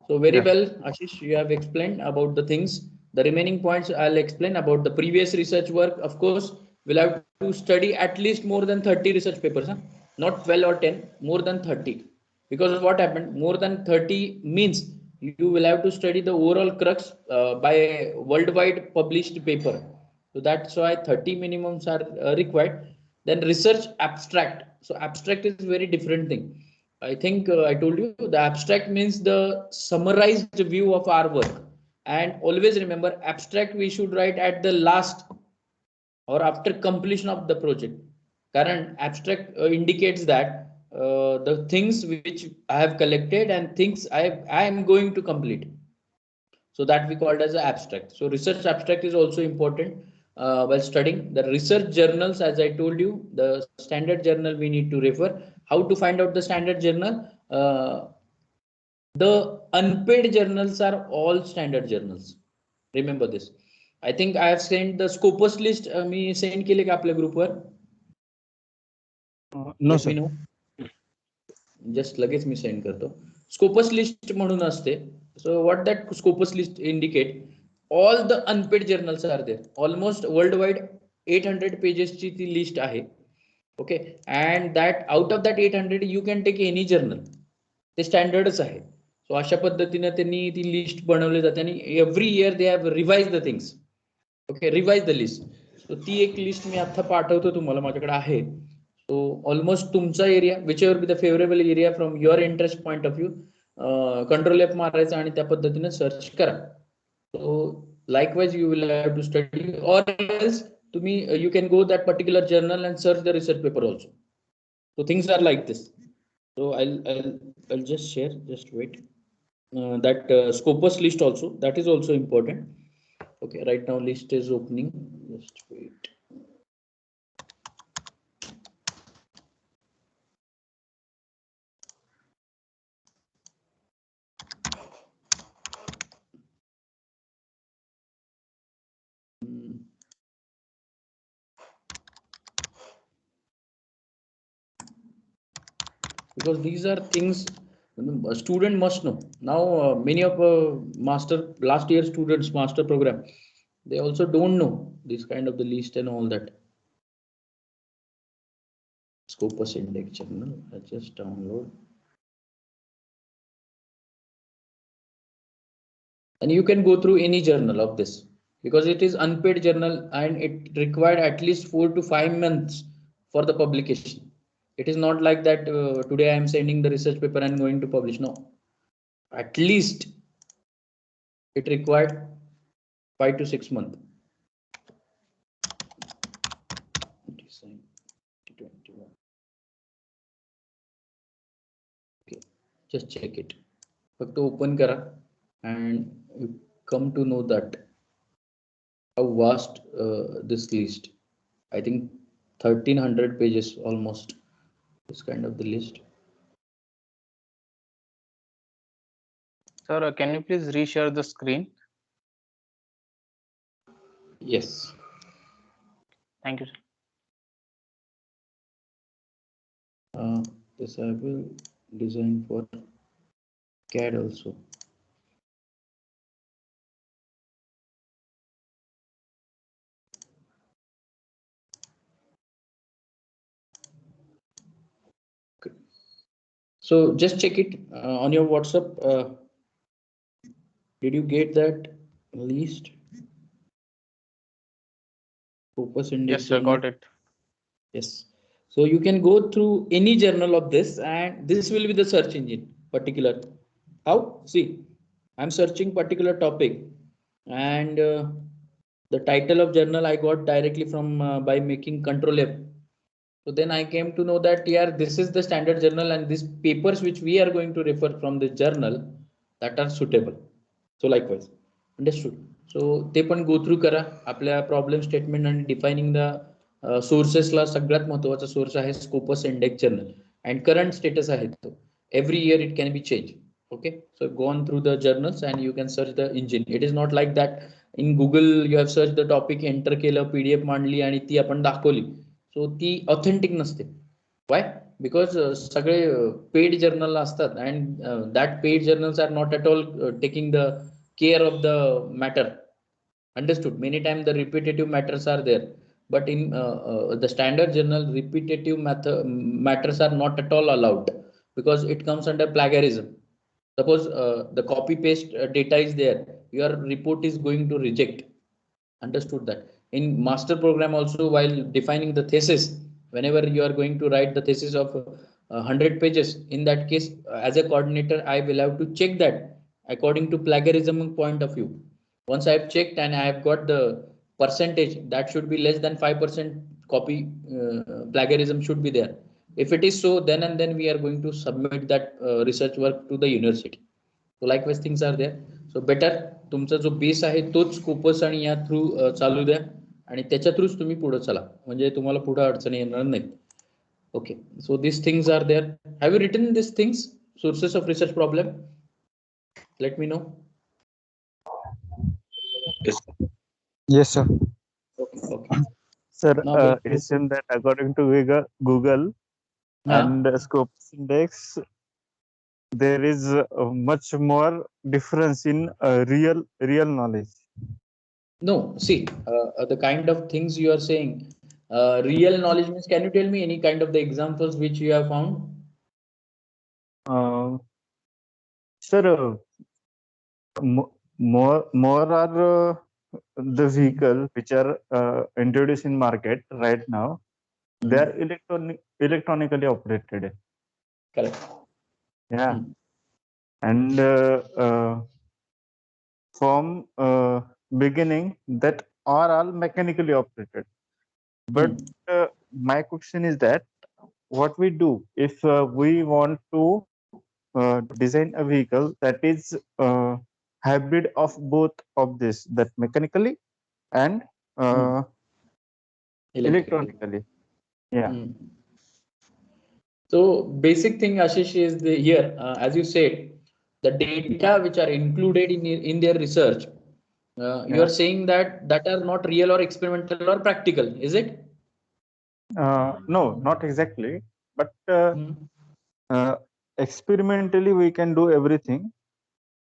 So very Yeah. well, Ashish, you have explained about the things. The remaining points I'll explain about the previous research work. Of course, we'll have to study at least more than 30 research papers, huh? Not 12 or 10, more than 30. Because what happened? More than 30 means you will have to study the overall crux by a worldwide published paper. So that's why 30 minimums are required. Then research abstract. So abstract is very different thing. I think I told you the abstract means the summarized view of our work. And always remember, abstract we should write at the last or after completion of the project. Current abstract indicates that the things which I have collected and things I am going to complete. So that we called as an abstract. So research abstract is also important while studying the research journals. As I told you, the standard journal we need to refer. How to find out the standard journal? The unpaid journals are all standard journals. Remember this. I think I have sent the Scopus list. Me send केले का आपल्या ग्रुपवर? No, Let me sir. know. Just लगेच मी send करतो. Scopus list म्हणून असते. So what that Scopus list indicate, all the unpaid journals are there. Almost worldwide 800 पेजेसची ती लिस्ट आहे. Okay, and that out of that 800 you can take any journal. ते स्टँडर्डच आहे. सो अशा पद्धतीने त्यांनी ती लिस्ट बनवली जाते आणि every year they have revise the things. Okay, revise the list. So ती एक लिस्ट मी आता पाठवतो तुम्हाला, माझ्याकडे आहे. So almost तुमचा area, whichever be the favorable area from your interest point of view, control F मारायचा आणि त्या पद्धतीने सर्च करा. So likewise you will have to study, or else तुम्ही you can go that particular journal and search the research paper also. So things are like this. So I'll just share. Just wait. That Scopus list also, that is also important. Okay, right now list is opening. Just wait. Because these are things a student must know. Now many of master last year students master program, they also don't know this kind of the list and all that. Scopus index journal, I just download, and you can go through any journal of this, because it is unpaid journal and it required at least 4 to 5 months for the publication. It is not like that today I am sending the research paper and going to publish. No, at least it required 5 to 6 months. Design 2021. Okay, just check it. फक्त open करा and you come to know that how vast this list. I think 1300 pages almost. This kind of the list. Sir, can you please reshare the screen? Yes. Thank you, sir. This I will design for CAD also. Okay. So just check it on your WhatsApp. Did you get that list? Focus index. Yes, sir, got it. Yes. So you can go through any journal of this, and this will be the search engine particular. How? See, I'm searching particular topic, and the title of journal I got directly from by making Control F. So then I came to know that yeah, this is the standard journal, and these papers which we are going to refer from the journal that are suitable. So likewise, understood. So ते पण go through करा आपल्या problem statement आणि defining the sources ला सगळ्यात महत्त्वाचा source आहे Scopus index journal and current status आहे तो. Every year it can be changed. Okay, so go on through the journals and you can search the engine. It is not like that in Google you have searched the topic, enter केलं, PDF मांडली आणि ती आपण दाखवली. So ती authentic नसते. Why? Because सगळे paid journal असतात and that paid journals are not at all taking the care of the matter. Understood? Many times the repetitive matters are there, but in the standard journal, repetitive matters are not at all allowed because it comes under plagiarism. Suppose the copy paste data is there, your report is going to reject. Understood that? In master program also, while defining the thesis, whenever you are going to write the thesis of 100 pages, in that case, as a coordinator, I will have to check that according to plagiarism point of view. Once I have checked and I have got the percentage, that should be less than 5% copy plagiarism should be there. If it is so, then and then we are going to submit that research work to the university. So likewise things are there. So better तुमचा जो base आहे तोच Scopus आणि या through चालू द्या आणि त्याच्या थ्रूच तुम्ही पुढे चला, म्हणजे तुम्हाला पुढे अडचणी येणार नाहीत. Okay, so these things are there. Have you written these things, sources of research problem? Let me know. Yes. Yes, sir. Okay, okay. Sir, Now we'll it seems that according to Google and Scopus Index, there is much more difference in real knowledge. no, see, the kind of things you are saying, real knowledge means, can you tell me any kind of the examples which you have found? Sir, more are the vehicle which are introduced in market right now. They are electronically operated. Correct. Yeah. And from beginning, that are all mechanically operated. But my question is that what we do if we want to design a vehicle that is hybrid of both of this, that mechanically and electronically. Yeah. So basic thing, Ashish, is here, as you said, the data which are included in their research, you are saying that are not real or experimental or practical, is it? No, not exactly, but experimentally we can do everything,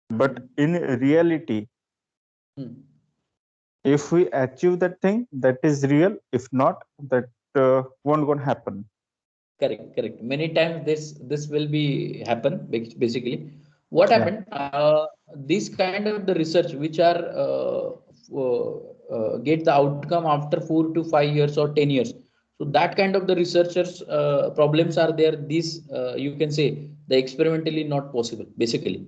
but in reality, if we achieve that thing, that is real. If not, that won't gonna happen. Correct, correct. Many times this will be happen basically. What happened? This kind of the research which are get the outcome after 4 to 5 years or 10 years. So that kind of the researchers problems are there. These you can say the experimentally not possible basically.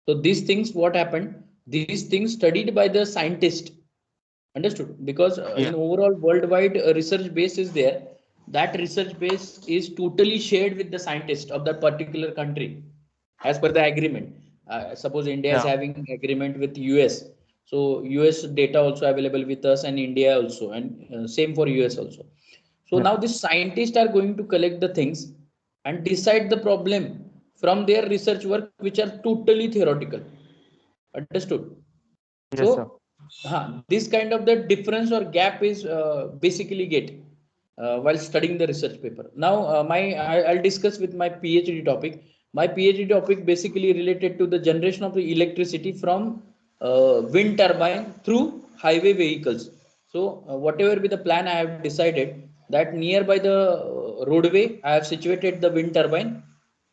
So these things what happened? These things studied by the scientist. Understood? Because in overall worldwide research base is there. That research base is totally shared with the scientist of that particular country as per the agreement. Suppose India is having agreement with US, so US data also available with us and India also, and same for US also. So now the scientists are going to collect the things and decide the problem from their research work, which are totally theoretical. Understood? Yes, sir. So, this kind of the difference or gap is basically get while studying the research paper. Now, I'll discuss with my PhD topic. My PhD topic basically related to the generation of the electricity from wind turbine through highway vehicles. So, whatever be the plan, I have decided that nearby the roadway, I have situated the wind turbine,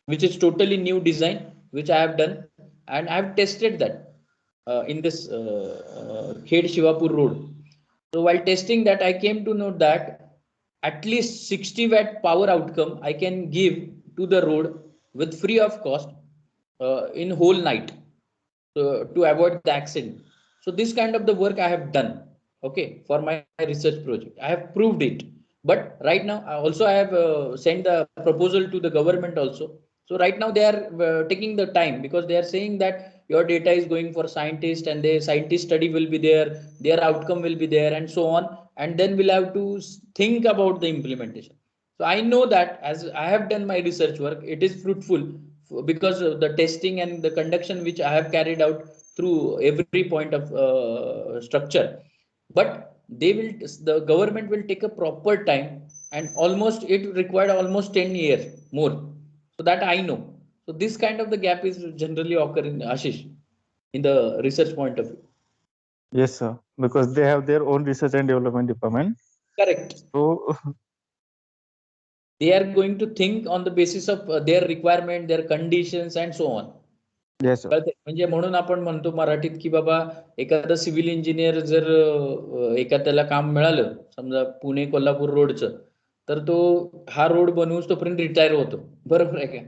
which is totally new design, which I have done, and I have tested that in this Khed Shivapur road. So while testing that, I came to know that at least 60 watt power outcome I can give to the road with free of cost in whole night to avoid the accident. So this kind of the work I have done, okay, for my research project. I have proved it. But right now, I have sent the proposal to the government also. So right now they are taking the time because they are saying that your data is going for scientists and the scientist study will be there, their outcome will be there, and so on. And then we'll have to think about the implementation. So I know that as I have done my research work, it is fruitful because of the testing and the conduction which I have carried out through every point of structure. But the government will take a proper time, and almost it required almost 10 years more. So that I know. So this kind of the gap is generally occurring, Ashish, in the research point of view. Yes, sir. Because they have their own research and development department. Correct. So they are going to think on the basis of their requirement, their conditions, and so on. yes, sir. म्हणजे म्हणून आपण म्हणतो मराठीत की बाबा एखादा civil engineer जर एखाद्याला काम मिळालं समजा पुणे कोल्हापूर रोडचं तर तो हा रोड बनवून तोपर्यंत रिटायर होतो. बरोबर आहे का?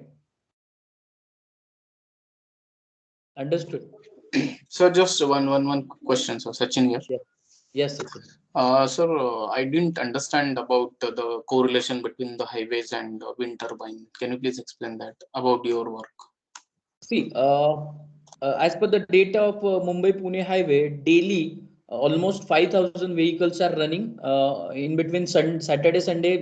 Understood. Sir, just one question, sir. Sachin here. Yes, Sachin. Sir, I didn't understand about the correlation between the highways and wind turbine. Can you please explain that about your work? See, as per the data of Mumbai-Pune highway, daily almost 5,000 vehicles are running in between Saturday, Sunday,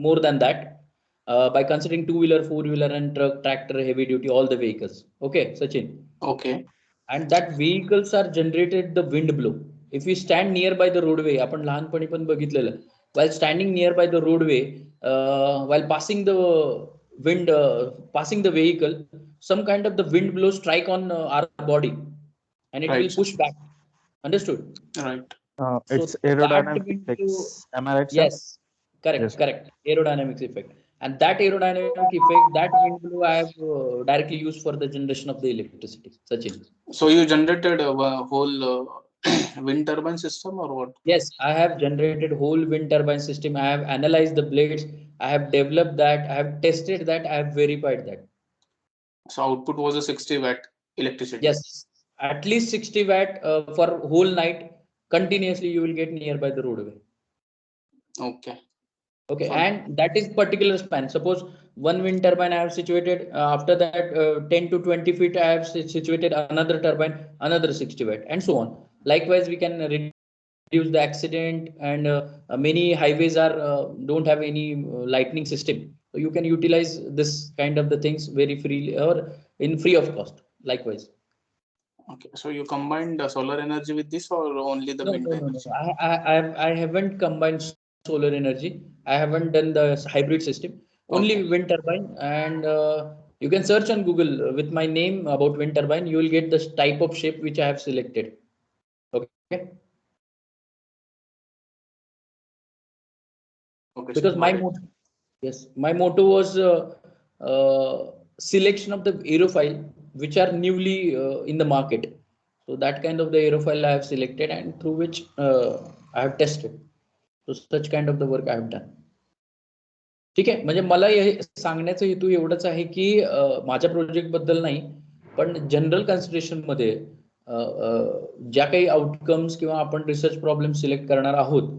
more than that. By considering two-wheeler, four-wheeler, and truck, tractor, heavy duty, all the vehicles. Okay, Sachin. Okay. And that vehicles are generated the wind blow. If we stand nearby the roadway, आपण लहानपणी पण बघितलेलं, while standing nearby the roadway, while passing the wind, passing the vehicle, some kind of the wind blow strike on our body, and it will Right, sir. push back. Understood? Right. So It's that aerodynamic wind blow, effects. Am I right, sir? yes, correct, Yes. correct. Aerodynamics effect, and that aerodynamic effect, that wind blow, I have directly used for the generation of the electricity. Sachin. So you generated a whole wind turbine system or what? Yes, I have generated whole wind turbine system. I have analyzed the blades. I have developed that. I have tested that. I have verified that. So output was a 60-watt electricity. Yes, at least 60 watt for whole night continuously you will get nearby the roadway. Okay. Okay, So and that is particular span. Suppose one wind turbine I have situated. After that, 10 to 20 feet I have situated another turbine, another 60 watt, and so on. Likewise, we can reduce the accident, and many highways are don't have any lightning system. So you can utilize this kind of the things very freely or in free of cost. Likewise. okay. So you combined solar energy with this or only the No, wind no, no, no. energy? I haven't combined solar energy. I haven't done the hybrid system. Only Okay. wind turbine, and you can search on Google with my name about wind turbine. You will get this type of shape which I have selected. Okay. Okay, sir. Because my Got it. motto, yes, my motto was selection of the aerofoil which are newly in the market. So that kind of the aerofoil I have selected, and through which I have tested. So such kind of the work I have done. ठीक आहे. म्हणजे मला हे सांगण्याचा हेतू एवढाच आहे की माझ्या प्रोजेक्ट बद्दल नाही, पण जनरल कन्सिडरेशन मध्ये ज्या काही आउटकम्स किंवा आपण रिसर्च प्रॉब्लेम सिलेक्ट करणार आहोत,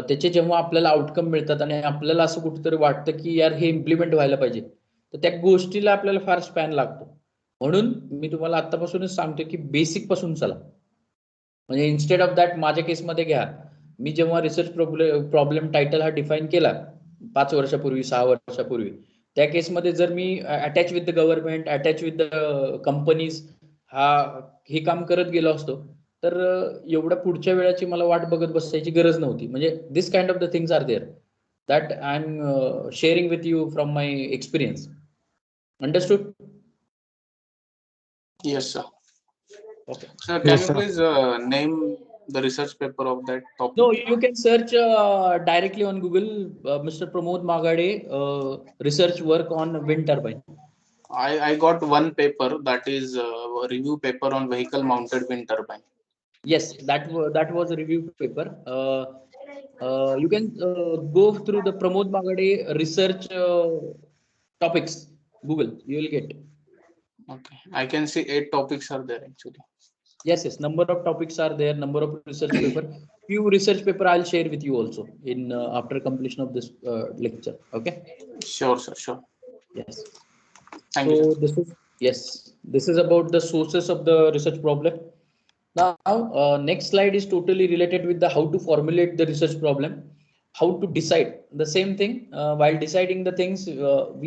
त्याचे जेव्हा आपल्याला आउटकम मिळतात आणि आपल्याला असं कुठेतरी वाटतं की यार हे इम्प्लिमेंट व्हायला पाहिजे, तर त्या गोष्टीला आपल्याला फार स्पॅन लागतो. म्हणून मी तुम्हाला आतापासूनच सांगतो की बेसिक पासून चला. म्हणजे इन्स्टेड ऑफ दॅट माझ्या केसमध्ये घ्या, मी जेव्हा रिसर्च प्रॉब्लेम टायटल हा डिफाईन केला 5 वर्षापूर्वी 6 वर्षापूर्वी, त्या केसमध्ये जर मी attach with the government, attach with the companies हे काम करत गेलो असतो, तर एवढ्या पुढच्या वेळाची मला वाट बघत बसायची गरज नव्हती. म्हणजे this kind of the things are there that I am sharing with you from my experience. Understood? Yes, sir. Okay. Sir, can Yes, you sir. please name the research paper of that topic? No, you can search directly on Google, Mr. Pramod Magade, research work on wind turbine. I got one paper that is a review paper on vehicle mounted wind turbine. Yes, that was a review paper. You can go through the Pramod Magade research topics. Google, you will get. Okay. I can see 8 topics are there actually. Yes, yes. Number of topics are there. Number of research paper. Few research paper I'll share with you also in after completion of this lecture. Okay. Sure, sir. Sure. Yes. Thank you, sir. So this is about the sources of the research problem. Now, next slide is totally related with the how to formulate the research problem, how to decide the same thing. While deciding the things,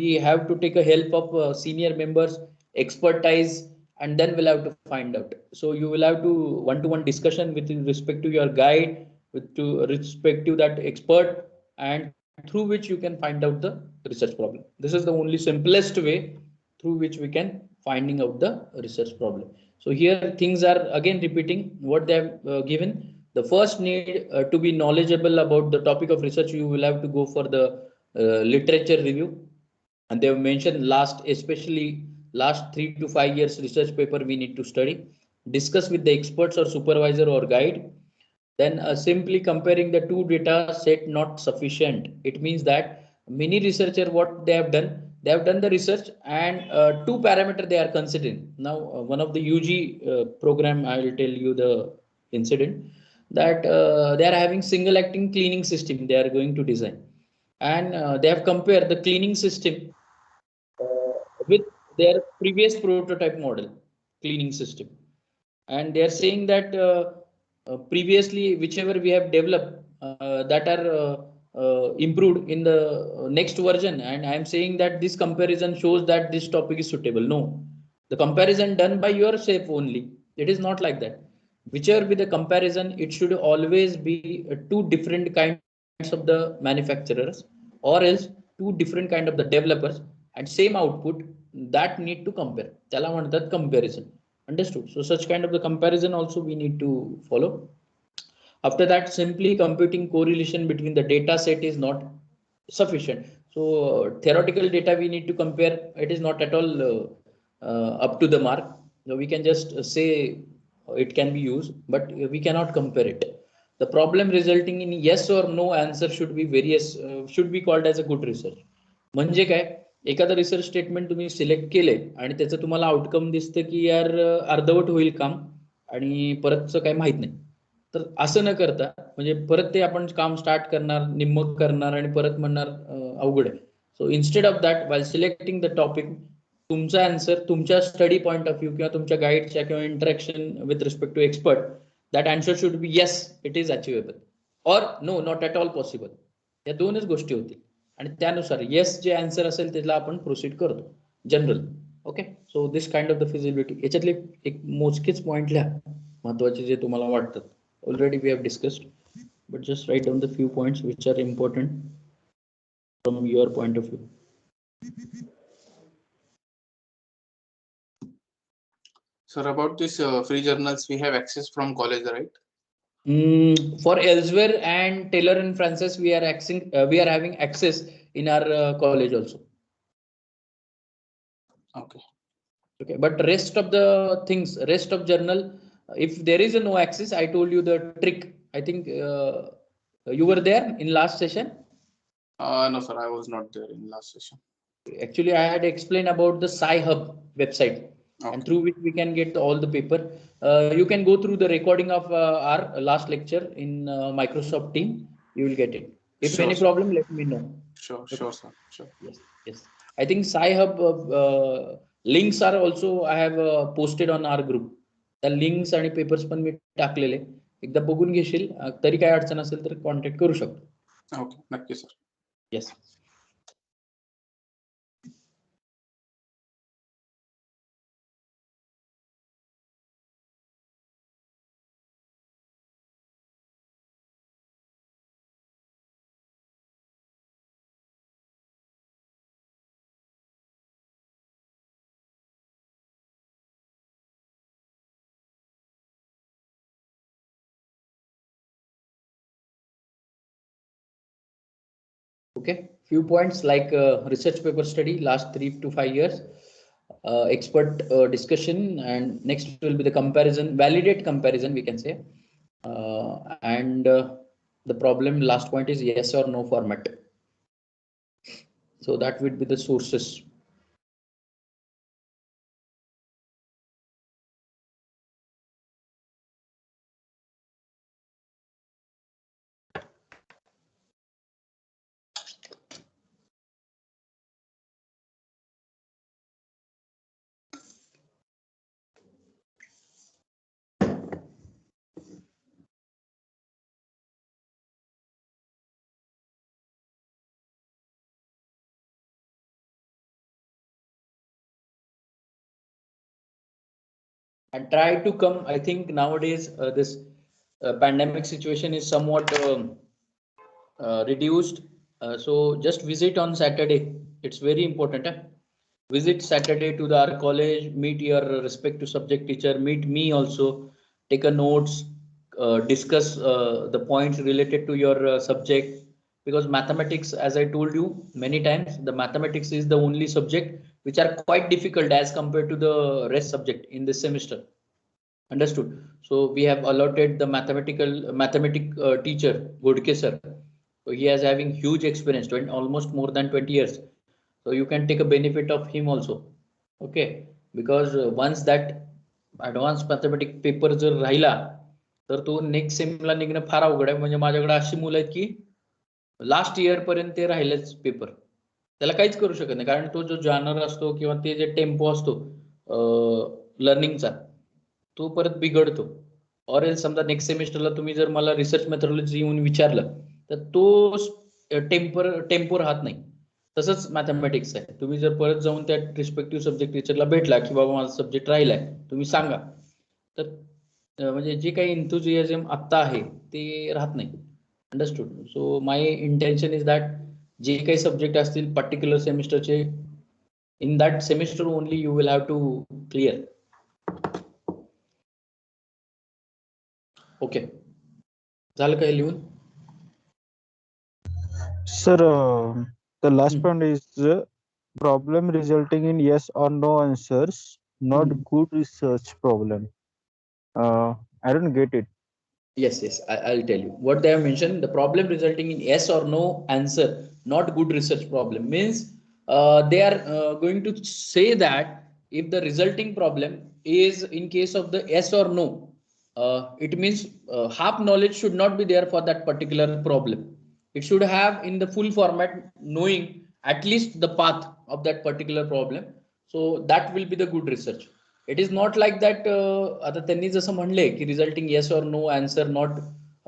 we have to take a help of senior members, expertise, and then we'll have to find out. So you will have to one-to-one discussion with respect to your guide, with to respect to that expert, and through which you can find out the research problem. This is the only simplest way through which we can finding out the research problem. So here things are again repeating what they have given. The first need to be knowledgeable about the topic of research. You will have to go for the literature review, and they have mentioned especially last 3 to 5 years research paper we need to study. Discuss with the experts or supervisor or guide. Then simply comparing the two data set not sufficient. It means that many researcher, what they have done the research, and two parameter they are considering. Now one of the UG program, I will tell you the incident, that they are having single acting cleaning system they are going to design, and they have compared the cleaning system with their previous prototype model cleaning system, and they are saying that previously whichever we have developed that are improved in the next version, and I am saying that this comparison shows that this topic is suitable. No, the comparison done by yourself only, it is not like that. Whichever be the comparison, it should always be two different kinds of the manufacturers, or else two different kind of the developers, and same output, that need to compare, त्याला म्हणतात comparison. Understood? So such kind of the comparison also we need to follow. After that, simply computing correlation between the data set is not sufficient. So theoretical data we need to compare, it is not at all up to the mark. So we can just say it can be used, but we cannot compare it. The problem resulting in yes or no answer should be various, should be called as a good research. म्हणजे काय, एखादं research statement तुम्ही select केले आणि त्याचं तुम्हाला outcome दिसतं की यार अर्धवट होईल काम आणि परतचं काही माहित नाही, तर असं न करता म्हणजे परत ते आपण काम स्टार्ट करणार, निम्म करणार आणि परत म्हणणार अवघड आहे. So instead of that, while selecting the topic, तुमचा आन्सर तुमच्या स्टडी पॉईंट ऑफ व्ह्यू किंवा तुमच्या गाईडच्या किंवा interaction with respect to expert, that answer should be yes it is achievable, और no not at all possible. या दोनच गोष्टी होतील आणि त्यानुसार येस जे आन्सर असेल त्याला आपण प्रोसीड करतो general. Okay, so this kind of the feasibility. याच्यातले एक मोजकेच पॉईंट लिहा महत्वाचे जे तुम्हाला वाटतात. Already we have discussed, but just write down the few points which are important from your point of view. Sir, about this free journals, we have access from college, right? For Elsewhere and Taylor and Francis, we are having access in our college also. Okay. Okay, but rest of the things, rest of journal, if there is a no access, I told you the trick. I think you were there in last session. No, sir, I was not there in last session. Actually, I had explained about the Sci-Hub website, Okay. and through which we can get all the paper. You can go through the recording of our last lecture in Microsoft Team. You will get it. If Sure, any sir. problem, let me know. Sure, Okay. sure, sir. Sure. Yes, yes. I think Sci-Hub links are also I have posted on our group. त्या links आणि papers पण मी टाकलेले, एकदा बघून घेशील, तरी काय अडचण असेल तर कॉन्टॅक्ट करू शकतो. Okay, नक्की sir. Yes. Okay, few points like research paper study last 3 to 5 years, expert discussion, and next will be the comparison, validate comparison we can say, and the problem last point is yes or no format. So that would be the sources. And try to come. I think nowadays this pandemic situation is somewhat reduced. So just visit on Saturday. It's very important. Visit Saturday to our college, meet your respective subject teacher, meet me also, take a notes, discuss the points related to your subject. Because mathematics, as I told you many times, the mathematics is the only subject which are quite difficult as compared to the rest subject in this semester. Understood. So we have allotted the mathematic teacher Godke sir. So he is having huge experience, almost more than 20 years. So you can take a benefit of him also. Okay, because once that advanced mathematics paper जर राहिला तर तो next Semla निघणं फार अवघड आहे. म्हणजे माझ्याकडे अशी मुलं आहेत की लास्ट इयर पर्यंत ते राहिलेच पेपर, त्याला काहीच करू शकत नाही, कारण तो जो जानर असतो किंवा ते जे टेम्पो असतो लर्निंगचा तो परत बिघडतो. ऑर एल समजा नेक्स्ट सेमिस्टरला तुम्ही जर मला रिसर्च मेथडॉलॉजी येऊन विचारलं तर तो टेम्पो राहत नाही. तसंच मॅथमॅटिक्स आहे, तुम्ही जर परत जाऊन त्या रिस्पेक्टिव्ह सब्जेक्ट टीचरला भेटला की बाबा माझा सब्जेक्ट राहिलाय तुम्ही सांगा, तर म्हणजे जे काही एन्थुझियाझम आत्ता आहे ते राहत नाही. Understood. So my intention is that जे काही सब्जेक्ट असतील पर्टिक्युलर सेमिस्टरचे, in that semester only you will have to clear. Okay, झालं काय लिहून? Sir, the last point is problem resulting in yes or no answers, not good research problem. I don't get it. Yes, I'll tell you what they have mentioned. The problem resulting in yes or no answer, not good research problem, means they are going to say that if the resulting problem is in case of the yes or no, it means half knowledge should not be there for that particular problem. It should have in the full format, knowing at least the path of that particular problem. So that will be the good research. It is not like that. आता त्यांनी जसं म्हणले की resulting yes or no answer not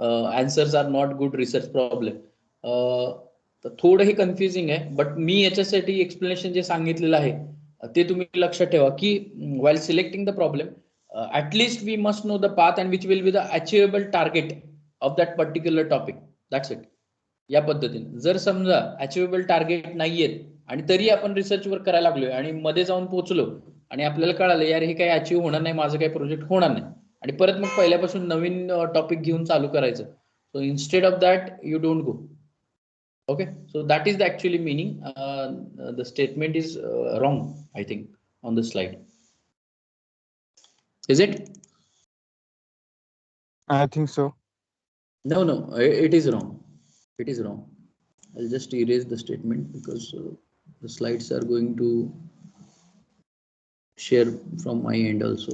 answers are not good research problem, तर थोडं हे confusing आहे. But मी याच्यासाठी explanation जे सांगितलेलं आहे ते तुम्ही लक्षात ठेवा की while selecting the problem at least we must know the path and which will be the achievable target of that particular topic. That's it. या पद्धतीने जर समजा अचिवेबल टार्गेट नाहीयेत आणि तरी आपण रिसर्च वर्क करायला लागलोय आणि मध्ये जाऊन पोहोचलो आणि आपल्याला कळालं यार हे काही अचीव होणार नाही, माझं काही प्रोजेक्ट होणार नाही, आणि परत मग पहिल्यापासून नवीन टॉपिक घेऊन चालू करायचं. सो instead of that you don't go. Okay, so that is the actually meaning. The statement is wrong I think on the slide. Is it? I think so. No, it is wrong. It is wrong. I'll just erase the statement because the slides are going to share from my end also.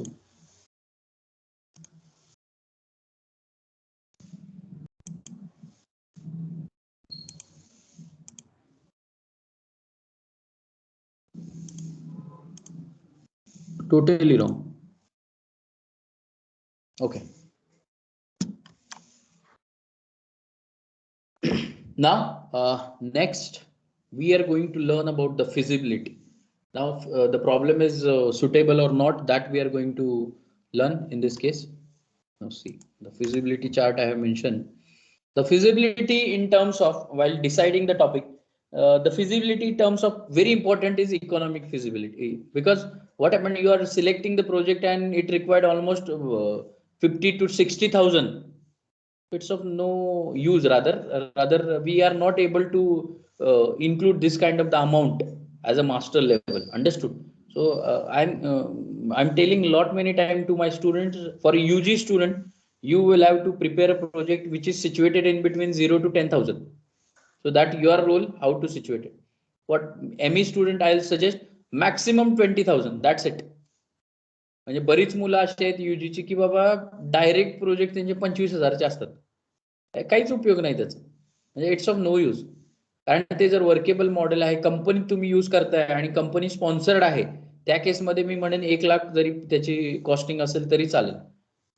Totally wrong. Okay. Now, next we are going to learn about the feasibility. Now, the problem is suitable or not, that we are going to learn in this case. Now, see the feasibility chart I have mentioned. The feasibility in terms of while deciding the topic, the feasibility in terms of very important is economic feasibility, because what happened, you are selecting the project and it required almost 50 to 60,000. It's of no use. Rather we are not able to include this kind of the amount as a master level. Understood? So I'm telling a lot many times to my students, for a UG student you will have to prepare a project which is situated in between 0 to 10,000. So that your role how to situate it. What ME student I'll suggest maximum 20,000, that's it. म्हणजे बरीच मुलं अशी आहेत युजीची की बाबा direct project त्यांचे 25,000चे असतात, काहीच उपयोग नाही त्याचा, म्हणजे इट्स ऑफ नो यूज. कारण ते जर वर्केबल मॉडेल आहे, कंपनी तुम्ही यूज करताय आणि कंपनी स्पॉन्सर्ड आहे, त्या केसमध्ये मी म्हणेन 1,00,000 जरी त्याची कॉस्टिंग असेल तरी चालेल.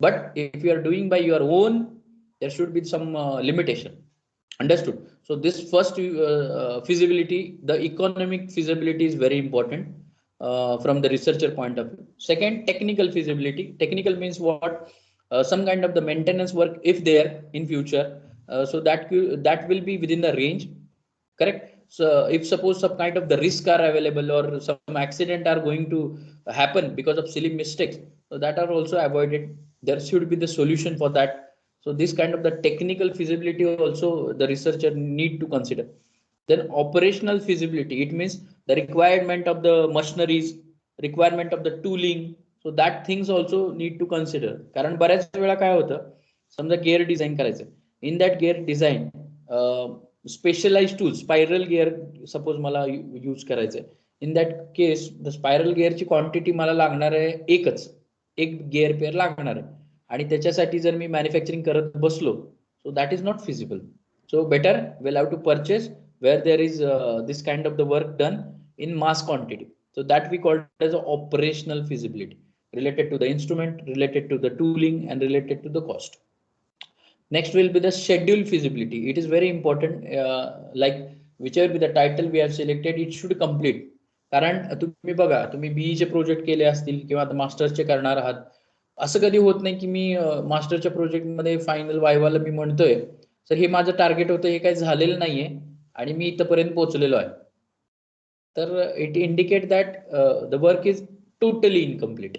But if you are doing by your own there should be some limitation. Understood? So this first feasibility, the economic feasibility is very important from the researcher point of view. Second, technical feasibility. Technical means what? Some kind of the maintenance work if there in future, so that will be within the range. Correct? So if suppose some kind of the risk are available or some accident are going to happen because of silly mistakes, so that are also avoided. There should be the solution for that. So this kind of the technical feasibility also the researcher need to consider. Then operational feasibility, it means the requirement of the machineries, requirement of the tooling. So that things also need to consider. कारण बऱ्याच वेळा काय होतं, समजा gear design करायचं, in that gear design specialise tool spiral gear suppose मला use करायचंय. In that case the spiral गिअरची क्वांटिटी मला लागणार आहे एक गिअर पेअर लागणार आहे, आणि त्याच्यासाठी जर मी मॅन्युफॅक्चरिंग करत बसलो, so that is not feasible. So better we'll have to purchase where there is this kind of the work done in mass quantity. So that we call it as a operational feasibility, related to the instrument, related to the tooling, and related to the cost. Next will be the schedule feasibility. It is very important, like whichever be the title we have selected, it should complete. कारण तुम्ही बघा, तुम्ही बीईचे project केले असतील किंवा आता मास्टरचे करणार आहात, असं कधी होत नाही की मी मास्टरच्या प्रोजेक्टमध्ये फायनल वायवाला मी म्हणतोय सर हे माझं टार्गेट होतं, हे काही झालेलं नाहीये आणि मी इथपर्यंत पोहोचलेलो आहे. तर it indicate that the work is totally incomplete.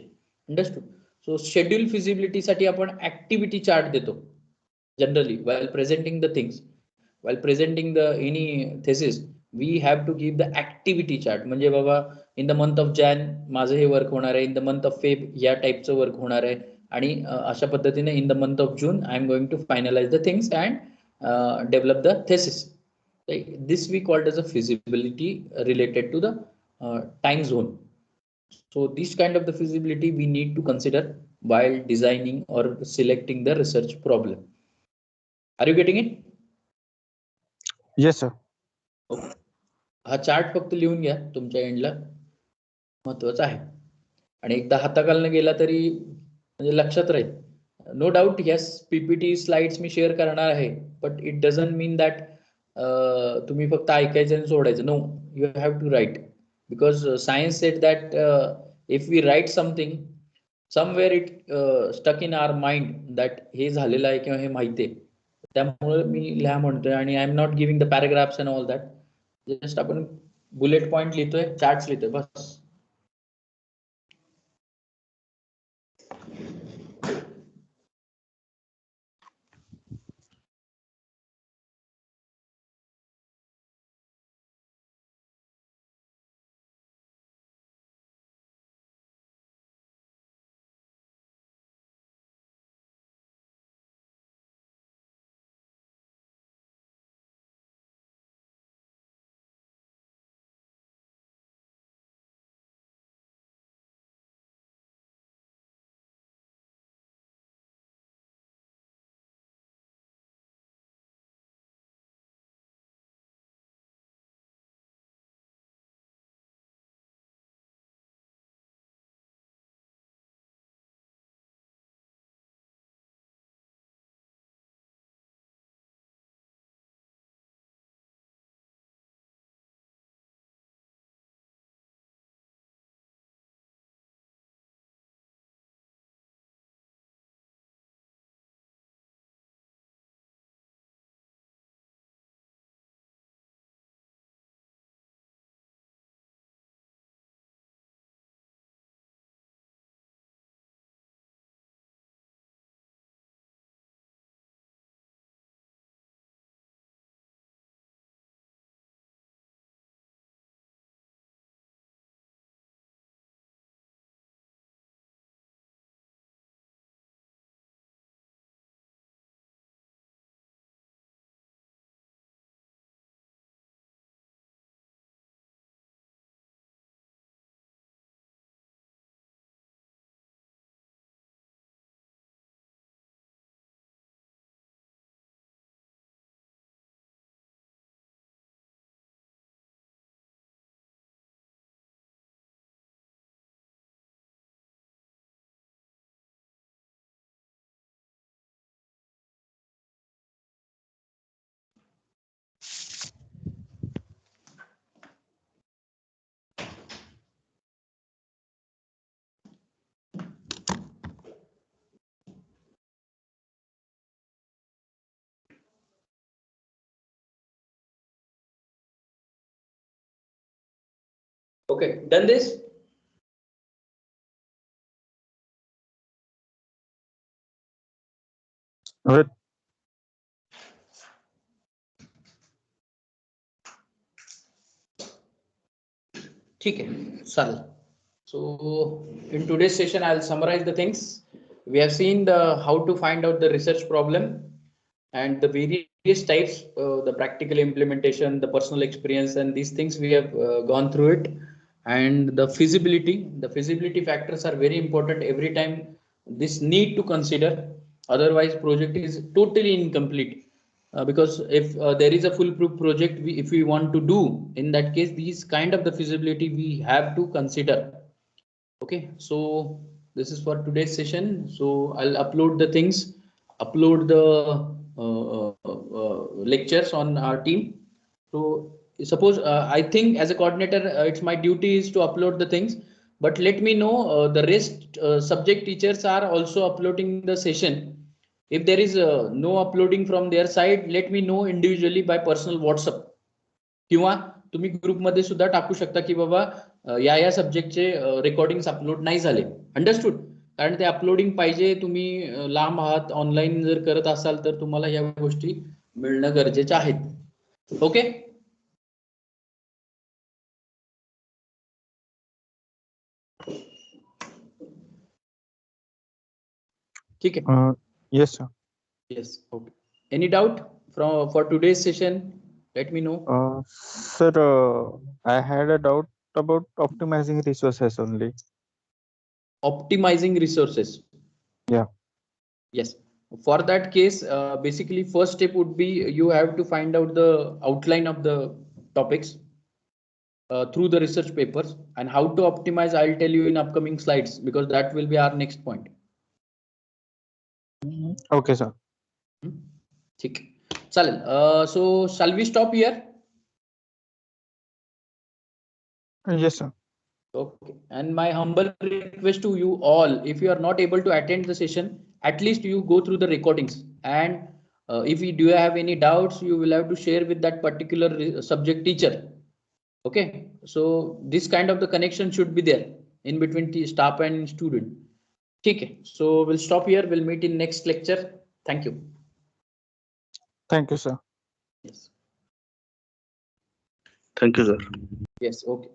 Understood. So schedule feasibility साठी आपण ऍक्टिव्हिटी चार्ट देतो generally while presenting the things, while presenting the any thesis. We have to give the activity chart. म्हणजे बाबा in the month of Jan माझं हे work होणार आहे, in the month of Feb या टाईपचं वर्क होणार आहे, आणि अशा पद्धतीने in the month of June I am going to finalise the things and develop the thesis. This we called as a feasibility related to the time zone. So this kind of the feasibility we need to consider while designing or selecting the research problem. Are you getting it? Yes, sir. हा chart फक्त लिहून घ्या तुमच्या एंडला, महत्वाचा आहे, आणि एकदा हाताखालनं गेला तरी म्हणजे लक्षात राहील. No doubt yes PPT slides मी शेअर करणार आहे, but it doesn't mean that तुम्ही फक्त ऐकायचं आणि सोडायचं. No, you have to write, because science said that if we write something somewhere it stuck in our mind that हे झालेलं आहे किंवा हे माहिती आहे, त्यामुळे मी लिहा म्हणतोय. आणि I am not giving the paragraphs and all that, just आपण बुलेट पॉइंट लिहितोय, चार्ट्स लिहितोय, बस. Okay, done this? Wait. ठीक आहे, चालेल. So in today's session, I'll summarize the things. We have seen the how to find out the research problem and the various types, the practical implementation, the personal experience, and these things we have gone through it. And the feasibility factors are very important every time. This need to consider, otherwise project is totally incomplete. Because if there is a foolproof project, if we want to do, in that case, these kind of the feasibility we have to consider. Okay, so this is for today's session. So I'll upload the things, upload the lectures on our team. So suppose I think as a coordinator, it's my duty is to upload the things. But let me know the rest subject teachers are also uploading the session. If there is no uploading from their side, let me know individually by personal WhatsApp. किंवा तुम्ही ग्रुपमध्ये सुद्धा टाकू शकता की बाबा या सब्जेक्टचे recording upload नाही झाले. अंडरस्टूड. कारण ते अपलोडिंग पाहिजे. तुम्ही लांब आहात, ऑनलाईन जर करत असाल तर तुम्हाला या गोष्टी मिळणं गरजेचे आहेत. ओके. ठीक आहे. Yes, sir. Yes. Okay. Any doubt for today's session? Let me know. Sir, I had a doubt about optimizing resources only. Optimizing resources. Yeah. Yes. For that case, basically first step would be you have to find out the outline of the topics through the research papers, and how to optimize I'll tell you in upcoming slides, because that will be our next point. Okay, sir. ठीक. चालेल. So shall we stop here? Yes, sir. Okay. And my humble request to you all, if you are not able to attend the session, at least you go through the recordings. And if you do have any doubts, you will have to share with that particular subject teacher. Okay. So this kind of the connection should be there in between the staff and student. Okay. So we'll stop here. We'll meet in next lecture. Thank you. Thank you, sir. Yes. Thank you, sir. Yes. Okay.